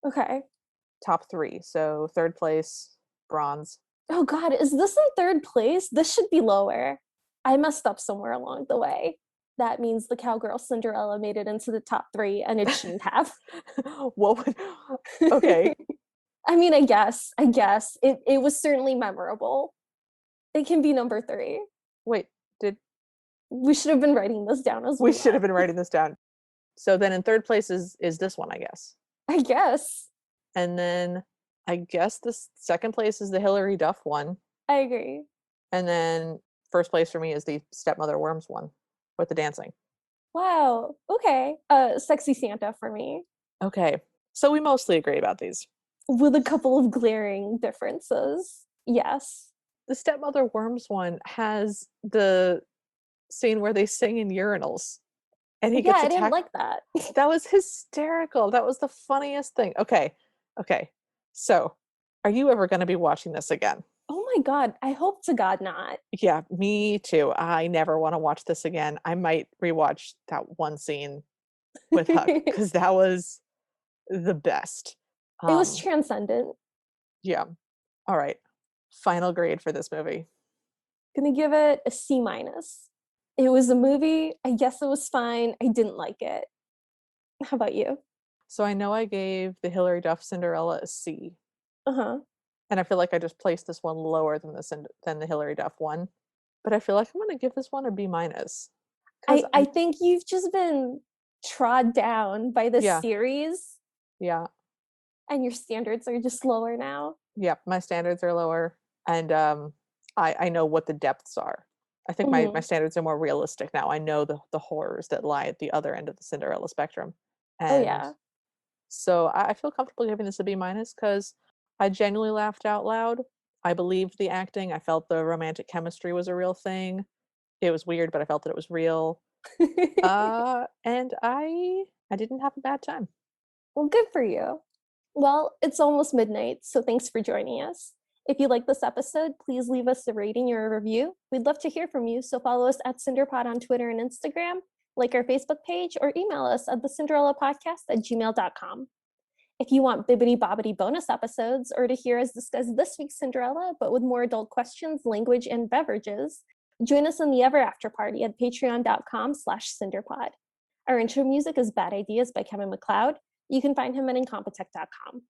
Okay. Top 3. So, third place, bronze. Oh god, is this in third place? This should be lower. I messed up somewhere along the way. that means the cowgirl Cinderella made it into the top 3 and it shouldn't have. What would okay. I mean, I guess. It was certainly memorable. It can be number 3. Wait, did We should have been writing this down as we we should have went. been writing this down. So then in third place is this one, I guess. I guess. And then I guess the second place is the Hillary Duff one. I agree. And then first place for me is the Stepmother Worms one with the dancing. Wow. Okay. Sexy Santa for me, Okay. So we mostly agree about these. with a couple of glaring differences. Yes. The Stepmother Worms one has the scene where they sing in urinals and he Yeah, gets I didn't attacked. like that. That was hysterical. That was the funniest thing. Okay. Okay. So, are you ever going to be watching this again? Oh my god, I hope to God not. Yeah, me too. I never want to watch this again. I might rewatch that one scene with Huck It because that was the best. was Um, transcendent. yeah. All right. Final grade for this movie. Gonna give it a C minus. It was a movie. I guess it was fine. I didn't like it. How about you? So I know I gave the Hilary Duff Cinderella a C, Uh-huh. and I feel like I just placed this one lower than the Hilary Duff one. But I feel like I'm going to give this one a B minus because I think you've just been trod down by this yeah, series yeah, and your standards are just lower now. yeah. My standards are lower, and I know what the depths are. I think my Mhm. standards are more realistic now. I know the horrors that lie at the other end of the Cinderella spectrum, Oh and yeah. so I feel comfortable giving this a B minus because I genuinely laughed out loud. I believed the acting. I felt the romantic chemistry was a real thing. It was weird, but I felt that it was real. And I didn't have a bad time. Well, good for you. Well, it's almost midnight, so thanks for joining us. If you like this episode, please leave us a rating or a review. We'd love to hear from you, so follow us at CinderPod on Twitter and Instagram, like our Facebook page, or email us at thecinderellapodcast@gmail.com. If you want bibbity bobbity bonus episodes or to hear us discuss this week's Cinderella, but with more adult questions, language, and beverages, join us in the Ever After Party at patreon.com/cinderpod. Our intro music is Bad Ideas by Kevin MacLeod. You can find him at incompetech.com.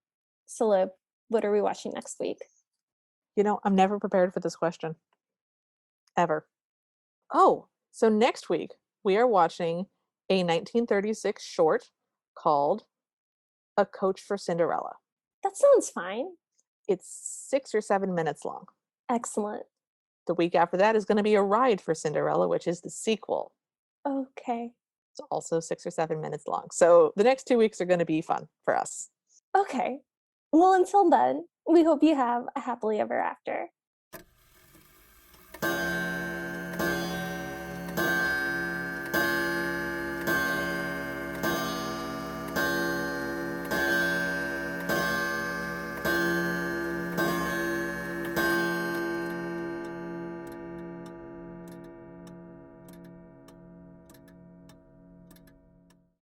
Celeb, what are we watching next week? I'm never prepared for this question. Ever. Oh, so next week we are watching a 1936 short called A Coach for Cinderella. That sounds fine. It's 6 or 7 minutes long. Excellent. The week after that is going to be A Ride for Cinderella, which is the sequel. Okay. It's also 6 or 7 minutes long. So the next 2 weeks are going to be fun for us. Okay. Well, until then, we hope you have a happily ever after.